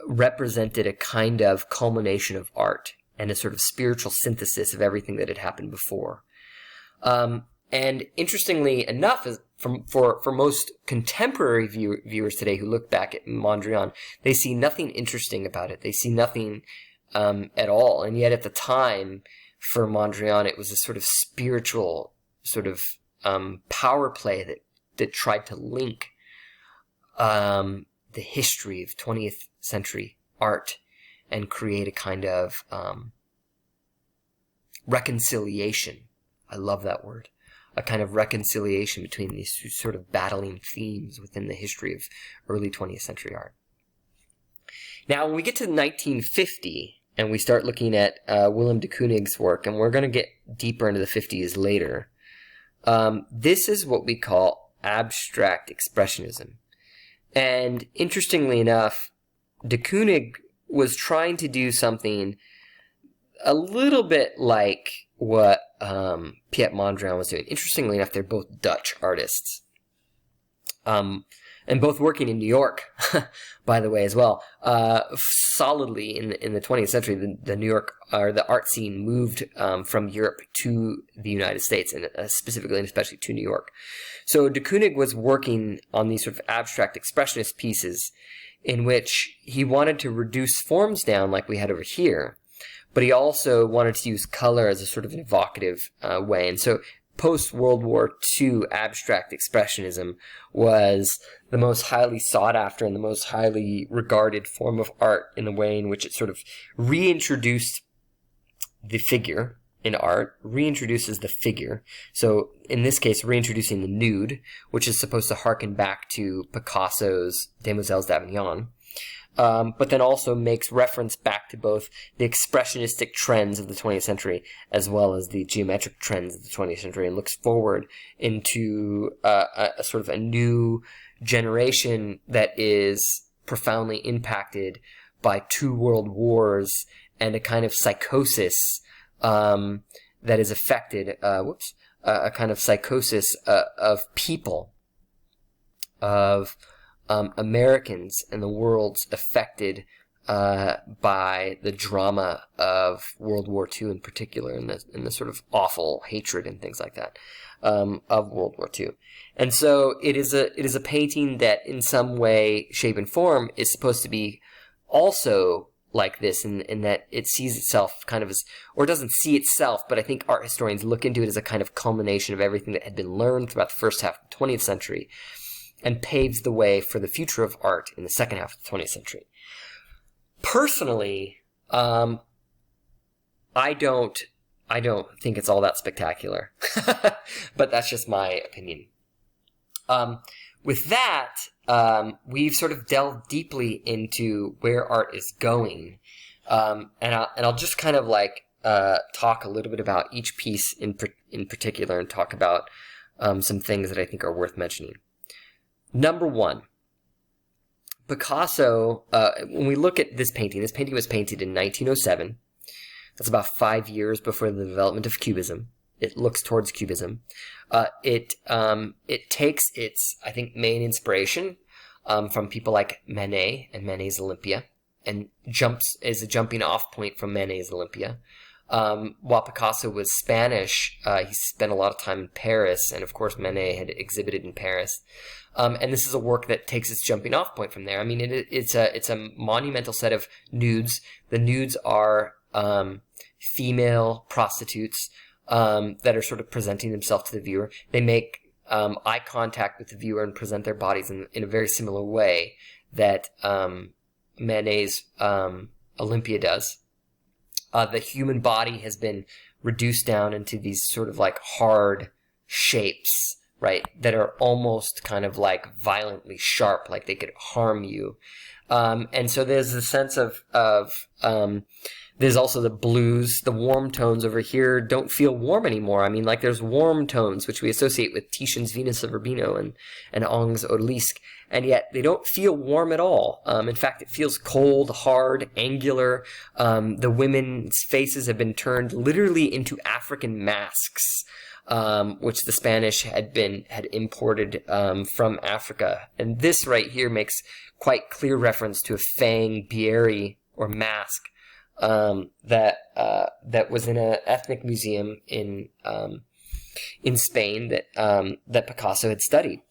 represented a kind of culmination of art and a sort of spiritual synthesis of everything that had happened before. And interestingly enough, for most contemporary viewers today who look back at Mondrian, they see nothing interesting about it. They see nothing at all. And yet at the time, for Mondrian, it was a sort of spiritual sort of power play that tried to link the history of 20th century art and create a kind of reconciliation. I love that word. A kind of reconciliation between these two sort of battling themes within the history of early 20th century art. Now, when we get to 1950 and we start looking at Willem de Kooning's work, and we're going to get deeper into the 50s later, this is what we call abstract expressionism. And interestingly enough, de Kooning was trying to do something a little bit like what Piet Mondrian was doing. Interestingly enough, they're both Dutch artists. And both working in New York, by the way, as well. Solidly in the 20th century, the New York, or the art scene moved from Europe to the United States, and specifically and especially to New York. So de Kooning was working on these sort of abstract expressionist pieces in which he wanted to reduce forms down like we had over here, but he also wanted to use color as a sort of evocative way. And so post-World War II abstract expressionism was the most highly sought after and the most highly regarded form of art in the way in which it sort of reintroduced the figure in art, reintroduces the figure. So in this case, reintroducing the nude, which is supposed to harken back to Picasso's Demoiselles d'Avignon. But then also makes reference back to both the expressionistic trends of the 20th century as well as the geometric trends of the 20th century, and looks forward into a sort of a new generation that is profoundly impacted by 2 world wars and a kind of psychosis that is affected, a kind of psychosis of people, of Americans and the world's affected by the drama of World War II in particular, and the sort of awful hatred and things like that of World War II. And so it is a painting that in some way, shape, and form is supposed to be also like this, in that it sees itself kind of as, or doesn't see itself, but I think art historians look into it as a kind of culmination of everything that had been learned throughout the first half of the 20th century, and paves the way for the future of art in the second half of the 20th century. Personally, I don't think it's all that spectacular, but that's just my opinion. With that, we've sort of delved deeply into where art is going, and I'll just kind of like talk a little bit about each piece in particular and talk about some things that I think are worth mentioning. Number one, Picasso, when we look at this painting was painted in 1907. That's about 5 years before the development of Cubism. It looks towards Cubism. It takes its, I think, main inspiration from people like Manet and Manet's Olympia, and is a jumping off point from Manet's Olympia. While Picasso was Spanish, he spent a lot of time in Paris, and of course Manet had exhibited in Paris. And this is a work that takes its jumping off point from there. I mean, it's a monumental set of nudes. The nudes are female prostitutes that are sort of presenting themselves to the viewer. They make eye contact with the viewer and present their bodies in a very similar way that Manet's Olympia does. The human body has been reduced down into these sort of like hard shapes, right, that are almost kind of like violently sharp, like they could harm you. And so there's a sense of there's also the blues. The warm tones over here don't feel warm anymore. I mean, like there's warm tones, which we associate with Titian's Venus of Urbino and Ingres' Odalisque, and yet they don't feel warm at all. In fact, it feels cold, hard, angular. The women's faces have been turned literally into African masks, which the Spanish had imported from Africa. And this right here makes quite clear reference to a fang bieri, or mask, that was in an ethnic museum in Spain that Picasso had studied.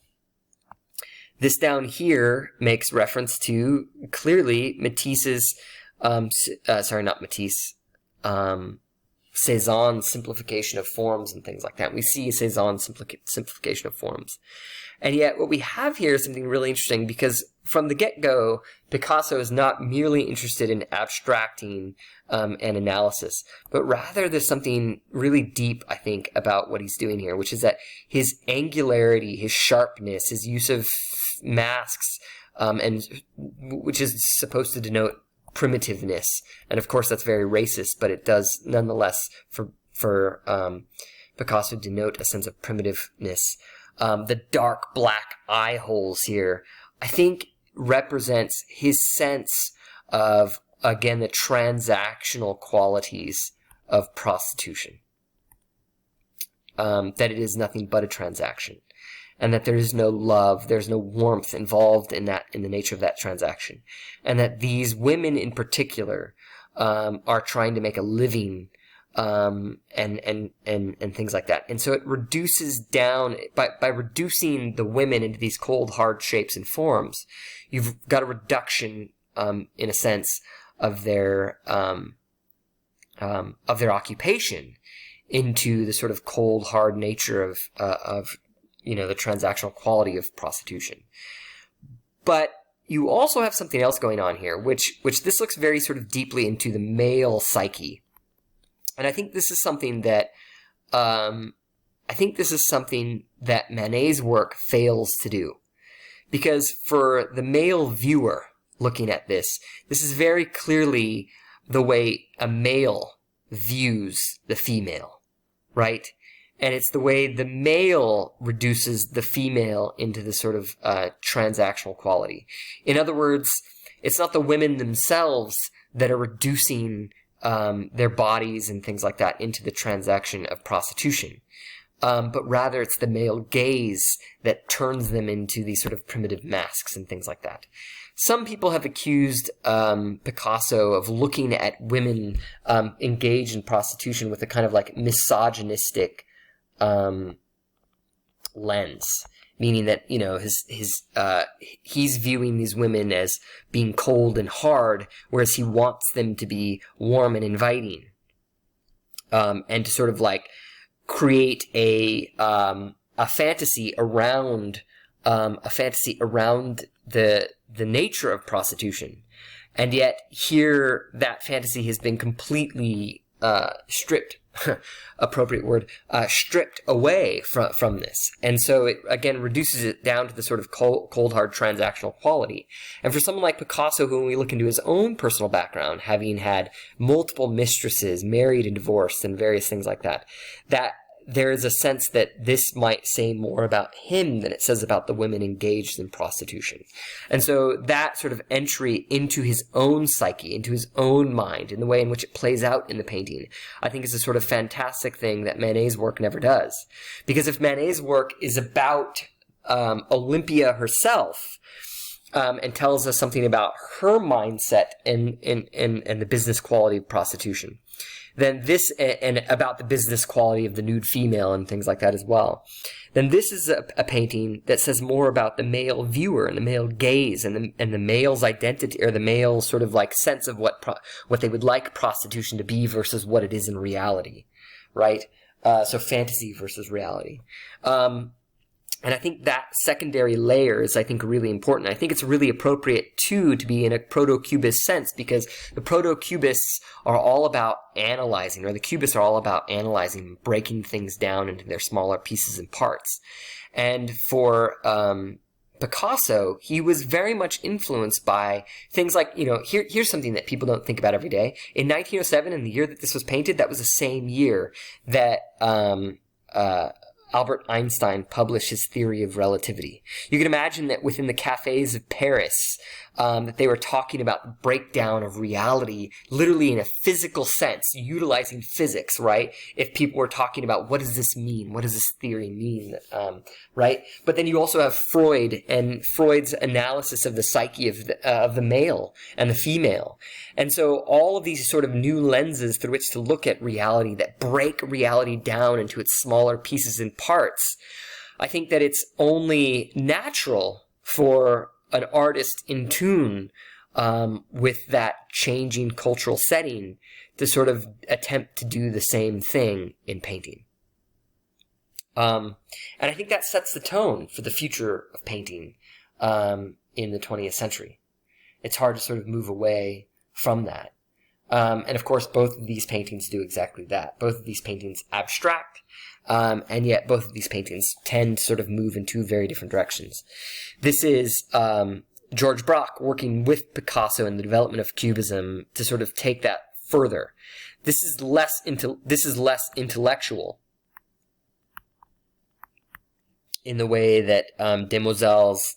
This down here makes reference to clearly Matisse's, Cézanne's simplification of forms and things like that. We see Cézanne's simplification of forms. And yet what we have here is something really interesting, because from the get-go, Picasso is not merely interested in abstracting an analysis, but rather there's something really deep, I think, about what he's doing here, which is that his angularity, his sharpness, his use of masks, and which is supposed to denote primitiveness. And of course that's very racist, but it does nonetheless for Picasso denote a sense of primitiveness. The dark black eye holes here, I think, represents his sense of, again, the transactional qualities of prostitution. That it is nothing but a transaction, and that there is no love, there's no warmth involved in the nature of that transaction, and that these women in particular are trying to make a living, and things like that. And so it reduces down, by reducing the women into these cold, hard shapes and forms, you've got a reduction, in a sense, of their occupation into the sort of cold, hard nature of the transactional quality of prostitution. But you also have something else going on here, which this looks very sort of deeply into the male psyche. And I think this is something that Manet's work fails to do, because for the male viewer looking at this is very clearly the way a male views the female, right? And it's the way the male reduces the female into the sort of transactional quality. In other words, it's not the women themselves that are reducing their bodies and things like that into the transaction of prostitution. But rather it's the male gaze that turns them into these sort of primitive masks and things like that. Some people have accused Picasso of looking at women engaged in prostitution with a kind of like misogynistic lens, meaning that, he's viewing these women as being cold and hard, whereas he wants them to be warm and inviting, and to sort of like create a fantasy around the nature of prostitution. And yet here that fantasy has been completely stripped appropriate word, stripped away from this. And so it, again, reduces it down to the sort of cold, hard transactional quality. And for someone like Picasso, who when we look into his own personal background, having had multiple mistresses, married and divorced, and various things like that, that there is a sense that this might say more about him than it says about the women engaged in prostitution. And so that sort of entry into his own psyche, into his own mind, in the way in which it plays out in the painting, I think is a sort of fantastic thing that Manet's work never does. Because if Manet's work is about Olympia herself, and tells us something about her mindset and the business quality of prostitution, then this, and about the business quality of the nude female and things like that as well, then this is a painting that says more about the male viewer and the male gaze and the male's identity, or the male's sort of like sense of what they would like prostitution to be versus what it is in reality, right? So fantasy versus reality. And I think that secondary layer is, I think, really important. I think it's really appropriate, too, to be in a proto-cubist sense, because the proto-cubists are all about analyzing, or the cubists are all about analyzing, breaking things down into their smaller pieces and parts. And for Picasso, he was very much influenced by things like, here's something that people don't think about every day. In 1907, in the year that this was painted, that was the same year that Albert Einstein published his theory of relativity. You can imagine that within the cafes of Paris, that they were talking about the breakdown of reality, literally in a physical sense, utilizing physics, right? If people were talking about, what does this mean? What does this theory mean? Right? But then you also have Freud and Freud's analysis of the psyche of the male and the female. And so all of these sort of new lenses through which to look at reality that break reality down into its smaller pieces and parts, I think that it's only natural for an artist in tune with that changing cultural setting to sort of attempt to do the same thing in painting. And I think that sets the tone for the future of painting in the 20th century. It's hard to sort of move away from that. And of course, both of these paintings do exactly that. Both of these paintings abstract, and yet both of these paintings tend to sort of move in two very different directions. This is George Braque working with Picasso in the development of Cubism to sort of take that further. This is less intellectual in the way that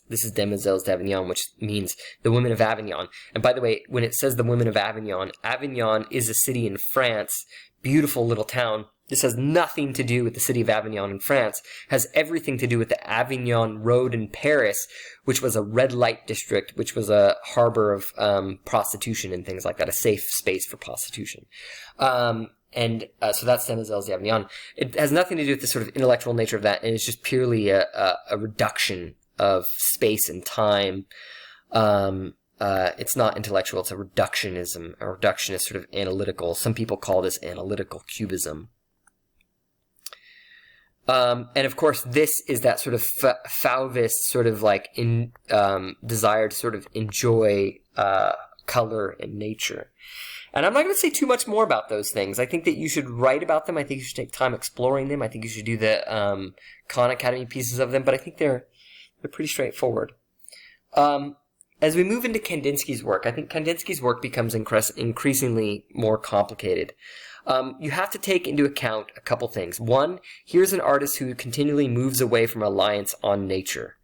this is Demoiselles d'Avignon, which means the women of Avignon. And by the way, when it says the women of Avignon, Avignon is a city in France, beautiful little town. This has nothing to do with the city of Avignon in France. It has everything to do with the Avignon Road in Paris, which was a red light district, which was a harbor of prostitution and things like that, a safe space for prostitution. So that's Demoiselles d'Avignon. It has nothing to do with the sort of intellectual nature of that, and it's just purely a reduction of space and time. It's not intellectual, it's a reductionism, a reductionist sort of analytical. Some people call this analytical cubism. And of course, this is that sort of Fauvist sort of like desire to sort of enjoy color and nature. And I'm not going to say too much more about those things. I think that you should write about them. I think you should take time exploring them. I think you should do the Khan Academy pieces of them. But I think they're pretty straightforward. As we move into Kandinsky's work, I think Kandinsky's work becomes increasingly more complicated. You have to take into account a couple things. One, here's an artist who continually moves away from reliance on nature.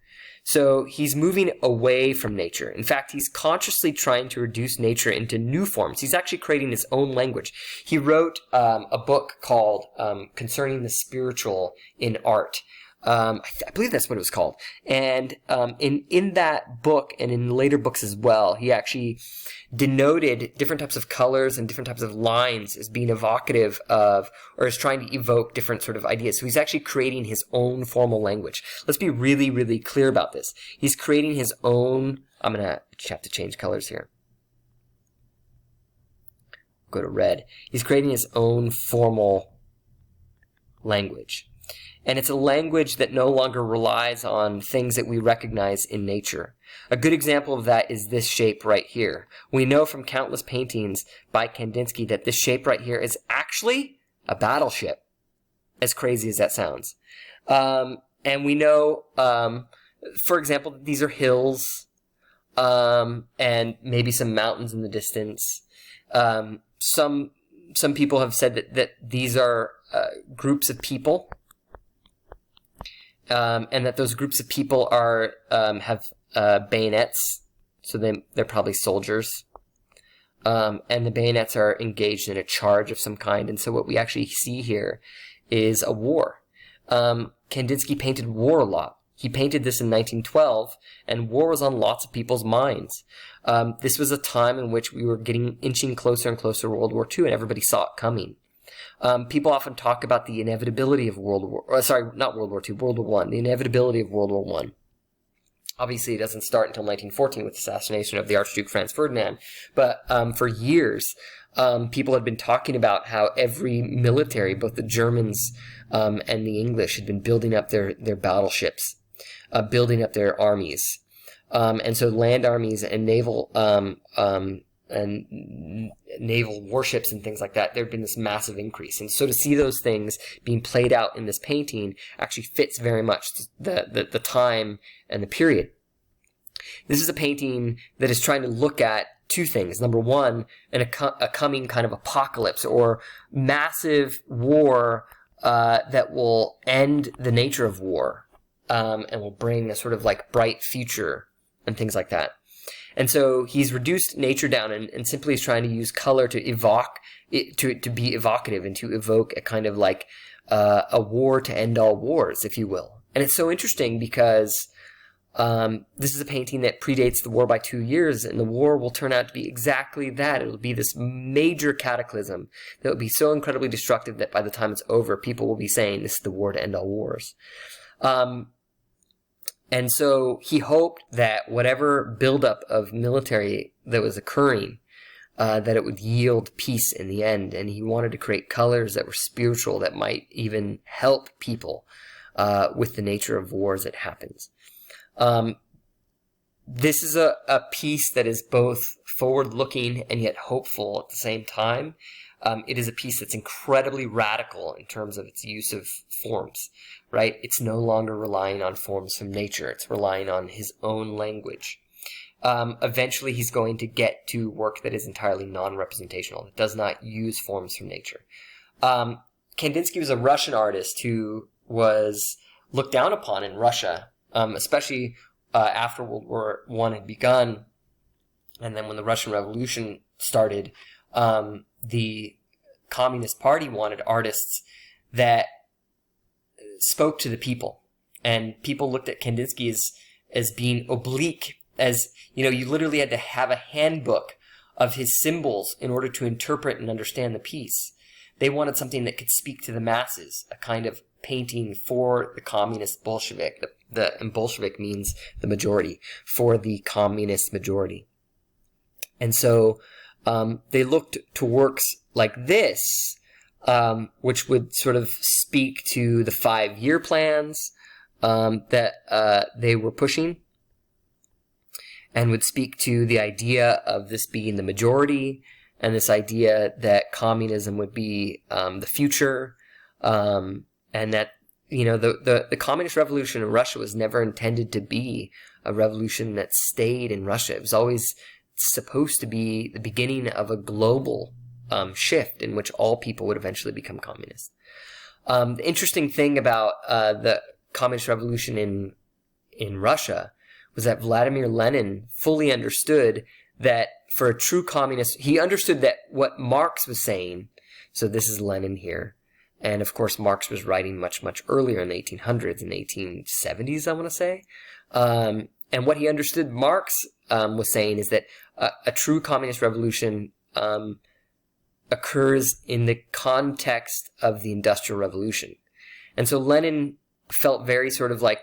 So he's moving away from nature. In fact, he's consciously trying to reduce nature into new forms. He's actually creating his own language. He wrote a book called Concerning the Spiritual in Art. I believe that's what it was called. And in that book and in later books as well, he actually denoted different types of colors and different types of lines as being evocative of, or as trying to evoke different sort of ideas. So he's actually creating his own formal language. Let's be really, really clear about this. He's creating his own, I'm going to have to change colors here. Go to red. He's creating his own formal language. And it's a language that no longer relies on things that we recognize in nature. A good example of that is this shape right here. We know from countless paintings by Kandinsky that this shape right here is actually a battleship, as crazy as that sounds. And we know, for example, these are hills, and maybe some mountains in the distance. Some people have said that these are groups of people, and that those groups of people are have bayonets, so they're probably soldiers. And the bayonets are engaged in a charge of some kind, and so what we actually see here is a war. Kandinsky painted war a lot. He painted this in 1912, and war was on lots of people's minds. This was a time in which we were inching closer and closer to World War II, and everybody saw it coming. People often talk about the inevitability of World War I, the inevitability of World War I. Obviously, it doesn't start until 1914 with the assassination of the Archduke Franz Ferdinand, but for years, people had been talking about how every military, both the Germans and the English, had been building up their battleships, building up their armies. And so land armies and naval warships and things like that, there had been this massive increase. And so to see those things being played out in this painting actually fits very much the time and the period. This is a painting that is trying to look at two things. Number one, a coming kind of apocalypse or massive war that will end the nature of war, and will bring a sort of like bright future and things like that. And so he's reduced nature down and simply is trying to use color to to be evocative and to evoke a kind of like a war to end all wars, if you will. And it's so interesting because this is a painting that predates the war by 2 years, and the war will turn out to be exactly that. It'll be this major cataclysm that will be so incredibly destructive that by the time it's over, people will be saying this is the war to end all wars. And so he hoped that whatever buildup of military that was occurring, that it would yield peace in the end. And he wanted to create colors that were spiritual, that might even help people with the nature of war as it happens. This is a piece that is both forward-looking and yet hopeful at the same time. It is a piece that's incredibly radical in terms of its use of forms, right? It's no longer relying on forms from nature. It's relying on his own language. Eventually, he's going to get to work that is entirely non-representational, that does not use forms from nature. Kandinsky was a Russian artist who was looked down upon in Russia, especially after World War I had begun, and then when the Russian Revolution started. The Communist Party wanted artists that spoke to the people, and people looked at Kandinsky as being oblique, as, you know, you literally had to have a handbook of his symbols in order to interpret and understand the piece. They wanted something that could speak to the masses, a kind of painting for the communist Bolshevik. And Bolshevik means the majority, for the communist majority. And so they looked to works like this, which would sort of speak to the 5-year plans that they were pushing, and would speak to the idea of this being the majority, and this idea that communism would be the future, and that, you know, the communist revolution in Russia was never intended to be a revolution that stayed in Russia. It was always supposed to be the beginning of a global shift in which all people would eventually become communist. The interesting thing about the communist revolution in Russia was that Vladimir Lenin fully understood that for a true communist, he understood that what Marx was saying, so this is Lenin here, and of course Marx was writing much, much earlier in the 1800s, in the 1870s, I want to say, and what he understood Marx was saying is that a true communist revolution occurs in the context of the Industrial Revolution. And so Lenin felt very sort of like,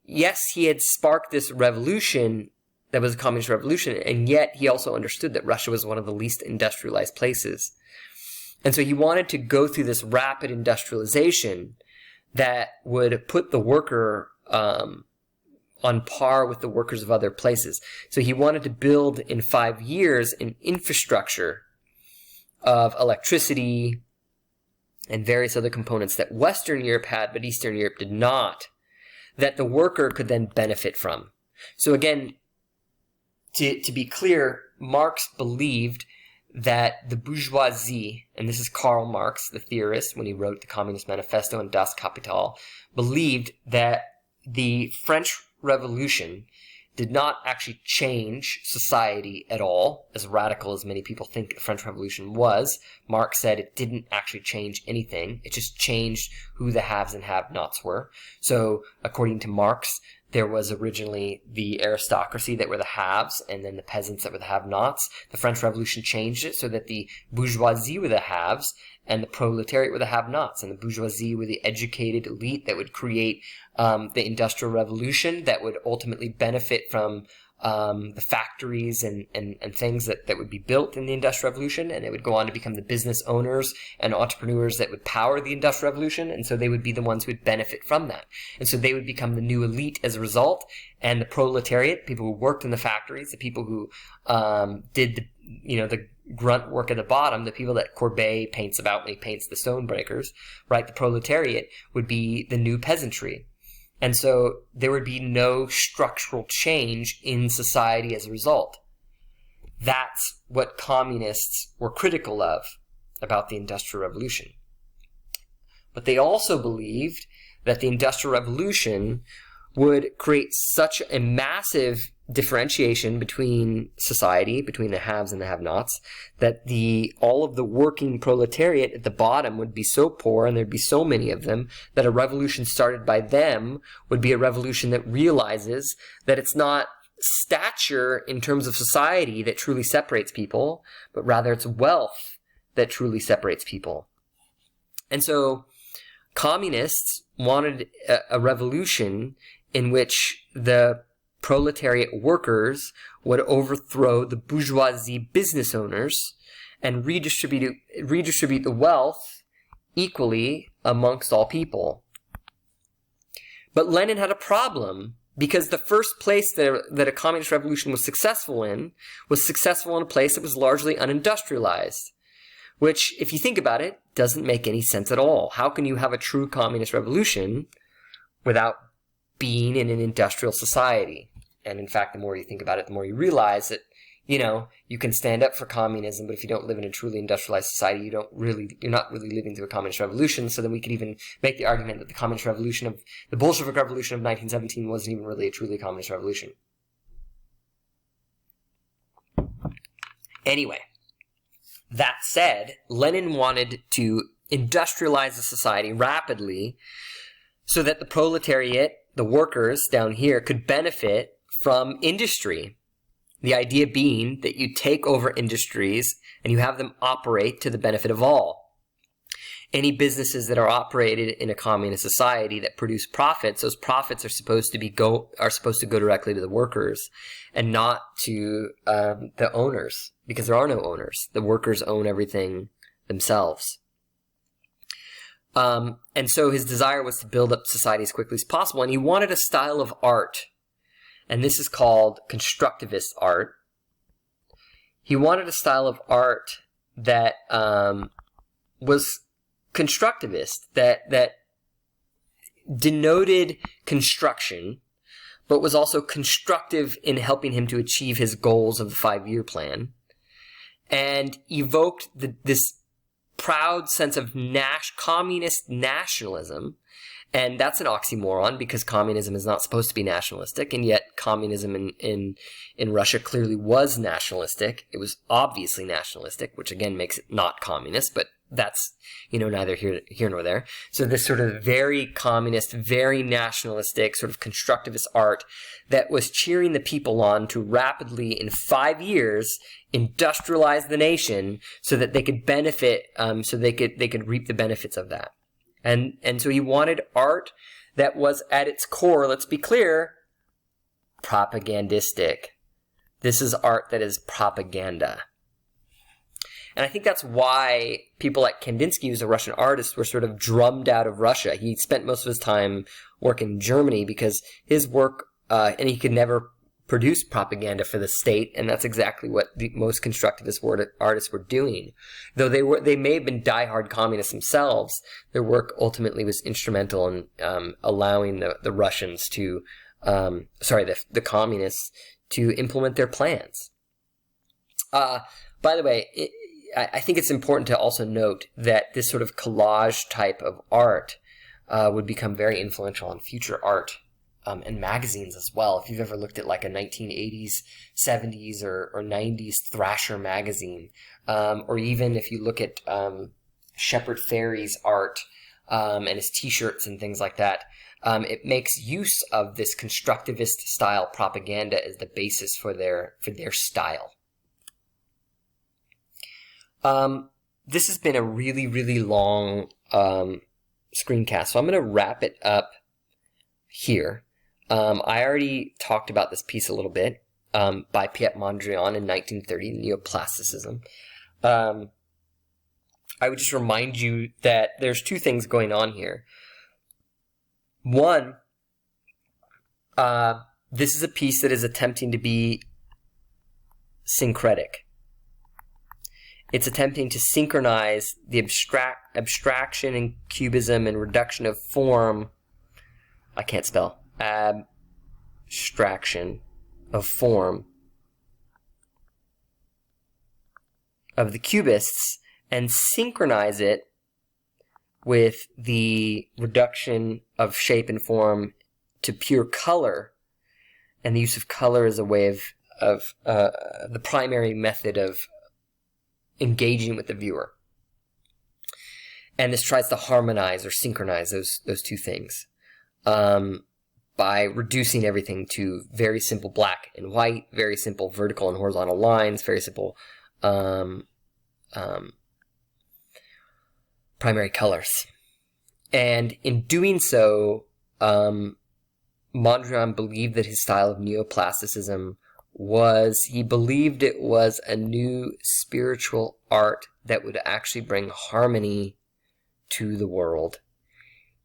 yes, he had sparked this revolution that was a communist revolution, and yet he also understood that Russia was one of the least industrialized places. And so he wanted to go through this rapid industrialization that would put the worker on par with the workers of other places. So he wanted to build in 5 years an infrastructure of electricity and various other components that Western Europe had, but Eastern Europe did not, that the worker could then benefit from. So again, to be clear, Marx believed that the bourgeoisie, and this is Karl Marx, the theorist, when he wrote the Communist Manifesto and Das Kapital, believed that the French Revolution did not actually change society at all, as radical as many people think the French Revolution was. Marx said it didn't actually change anything. It just changed who the haves and have-nots were. So, according to Marx, there was originally the aristocracy that were the haves, and then the peasants that were the have-nots. The French Revolution changed it so that the bourgeoisie were the haves, and the proletariat were the have-nots, and the bourgeoisie were the educated elite that would create the Industrial Revolution that would ultimately benefit from the factories and things that would be built in the Industrial Revolution, and it would go on to become the business owners and entrepreneurs that would power the Industrial Revolution, and so they would be the ones who would benefit from that. And so they would become the new elite as a result, and the proletariat, people who worked in the factories, the people who did the grunt work at the bottom, the people that Courbet paints about when he paints the Stonebreakers, right? The proletariat would be the new peasantry. And so there would be no structural change in society as a result. That's what communists were critical of about the Industrial Revolution. But they also believed that the Industrial Revolution would create such a massive differentiation between society, between the haves and the have-nots, that all of the working proletariat at the bottom would be so poor, and there'd be so many of them, that a revolution started by them would be a revolution that realizes that it's not stature in terms of society that truly separates people, but rather it's wealth that truly separates people. And so communists wanted a revolution in which the proletariat workers would overthrow the bourgeoisie business owners and redistribute the wealth equally amongst all people. But Lenin had a problem, because the first place that a communist revolution was successful in a place that was largely unindustrialized, which, if you think about it, doesn't make any sense at all. How can you have a true communist revolution without being in an industrial society? And in fact, the more you think about it, the more you realize that, you can stand up for communism, but if you don't live in a truly industrialized society, you're not really living through a communist revolution. So then we could even make the argument that the Bolshevik Revolution of 1917 wasn't even really a truly communist revolution. Anyway, that said, Lenin wanted to industrialize the society rapidly so that the proletariat, the workers down here, could benefit from industry. The idea being that you take over industries and you have them operate to the benefit of all. Any businesses that are operated in a communist society that produce profits, those profits are supposed to go directly to the workers and not to the owners, because there are no owners. The workers own everything themselves. And so his desire was to build up society as quickly as possible, and he wanted a style of art, and this is called constructivist art. He wanted a style of art that was constructivist, that denoted construction, but was also constructive in helping him to achieve his goals of the 5-year plan, and evoked this proud sense of communist nationalism. And that's an oxymoron, because communism is not supposed to be nationalistic, and yet communism in Russia clearly was nationalistic. It was obviously nationalistic, which again makes it not communist, but that's, neither here nor there. So this sort of very communist, very nationalistic, sort of constructivist art that was cheering the people on to rapidly, in 5 years, industrialize the nation so that they could benefit, so they could reap the benefits of that. And so he wanted art that was at its core, let's be clear, propagandistic. This is art that is propaganda. And I think that's why people like Kandinsky, who's a Russian artist, were sort of drummed out of Russia. He spent most of his time working in Germany because his work, and he could never produce propaganda for the state, and that's exactly what the most constructivist artists were doing. Though they may have been diehard communists themselves, their work ultimately was instrumental in allowing the Russians to, the communists to implement their plans. By the way, I think it's important to also note that this sort of collage type of art would become very influential on future art and magazines as well. If you've ever looked at like a 1980s, 70s, or 90s Thrasher magazine, or even if you look at Shepard Fairey's art and his T-shirts and things like that, it makes use of this constructivist style propaganda as the basis for their style. This has been a really, really long screencast, so I'm going to wrap it up here. I already talked about this piece a little bit by Piet Mondrian in 1930, Neoplasticism. I would just remind you that there's two things going on here. One, this is a piece that is attempting to be syncretic. It's attempting to synchronize the abstraction and cubism and reduction of form. I can't spell. Abstraction of form of the cubists and synchronize it with the reduction of shape and form to pure color, and the use of color as a way of the primary method of engaging with the viewer. And this tries to harmonize or synchronize those two things by reducing everything to very simple black and white, very simple vertical and horizontal lines, very simple primary colors. And in doing so, Mondrian believed that his style of neoplasticism he believed it was a new spiritual art that would actually bring harmony to the world.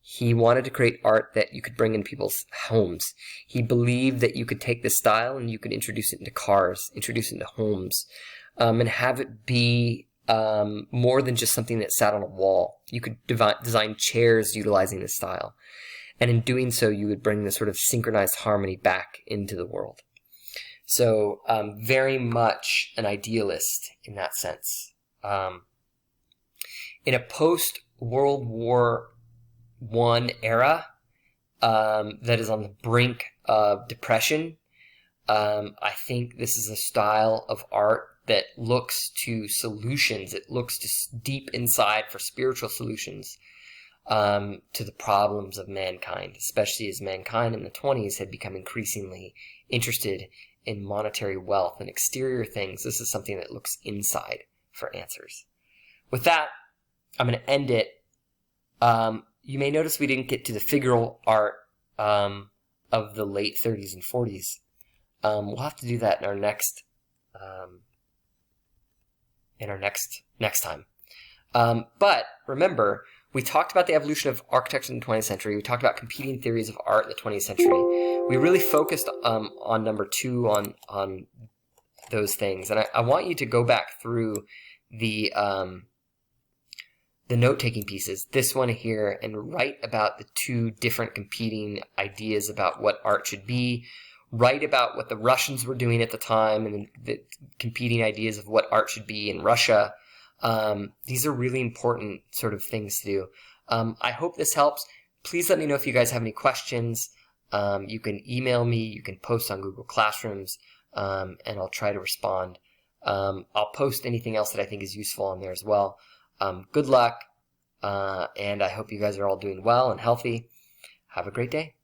He wanted to create art that you could bring in people's homes. He believed that you could take this style and you could introduce it into cars, introduce it into homes, and have it be more than just something that sat on a wall. You could design chairs utilizing this style. And in doing so, you would bring this sort of synchronized harmony back into the world. So very much an idealist in that sense. In a post-World War I era that is on the brink of depression, I think this is a style of art that looks to solutions. It looks to deep inside for spiritual solutions to the problems of mankind, especially as mankind in the 20s had become increasingly interested in monetary wealth and exterior things. This is something that looks inside for answers. With that, I'm going to end it. You may notice we didn't get to the figural art of the late 30s and 40s. We'll have to do that in our next time. But remember, we talked about the evolution of architecture in the 20th century. We talked about competing theories of art in the 20th century. We really focused on number 2 on those things, and I want you to go back through the note-taking pieces, this one here, and write about the 2 different competing ideas about what art should be. Write about what the Russians were doing at the time and the competing ideas of what art should be in Russia. These are really important sort of things to do. I hope this helps. Please let me know if you guys have any questions. You can email me, you can post on Google Classrooms, and I'll try to respond. I'll post anything else that I think is useful on there as well. Good luck, and I hope you guys are all doing well and healthy. Have a great day.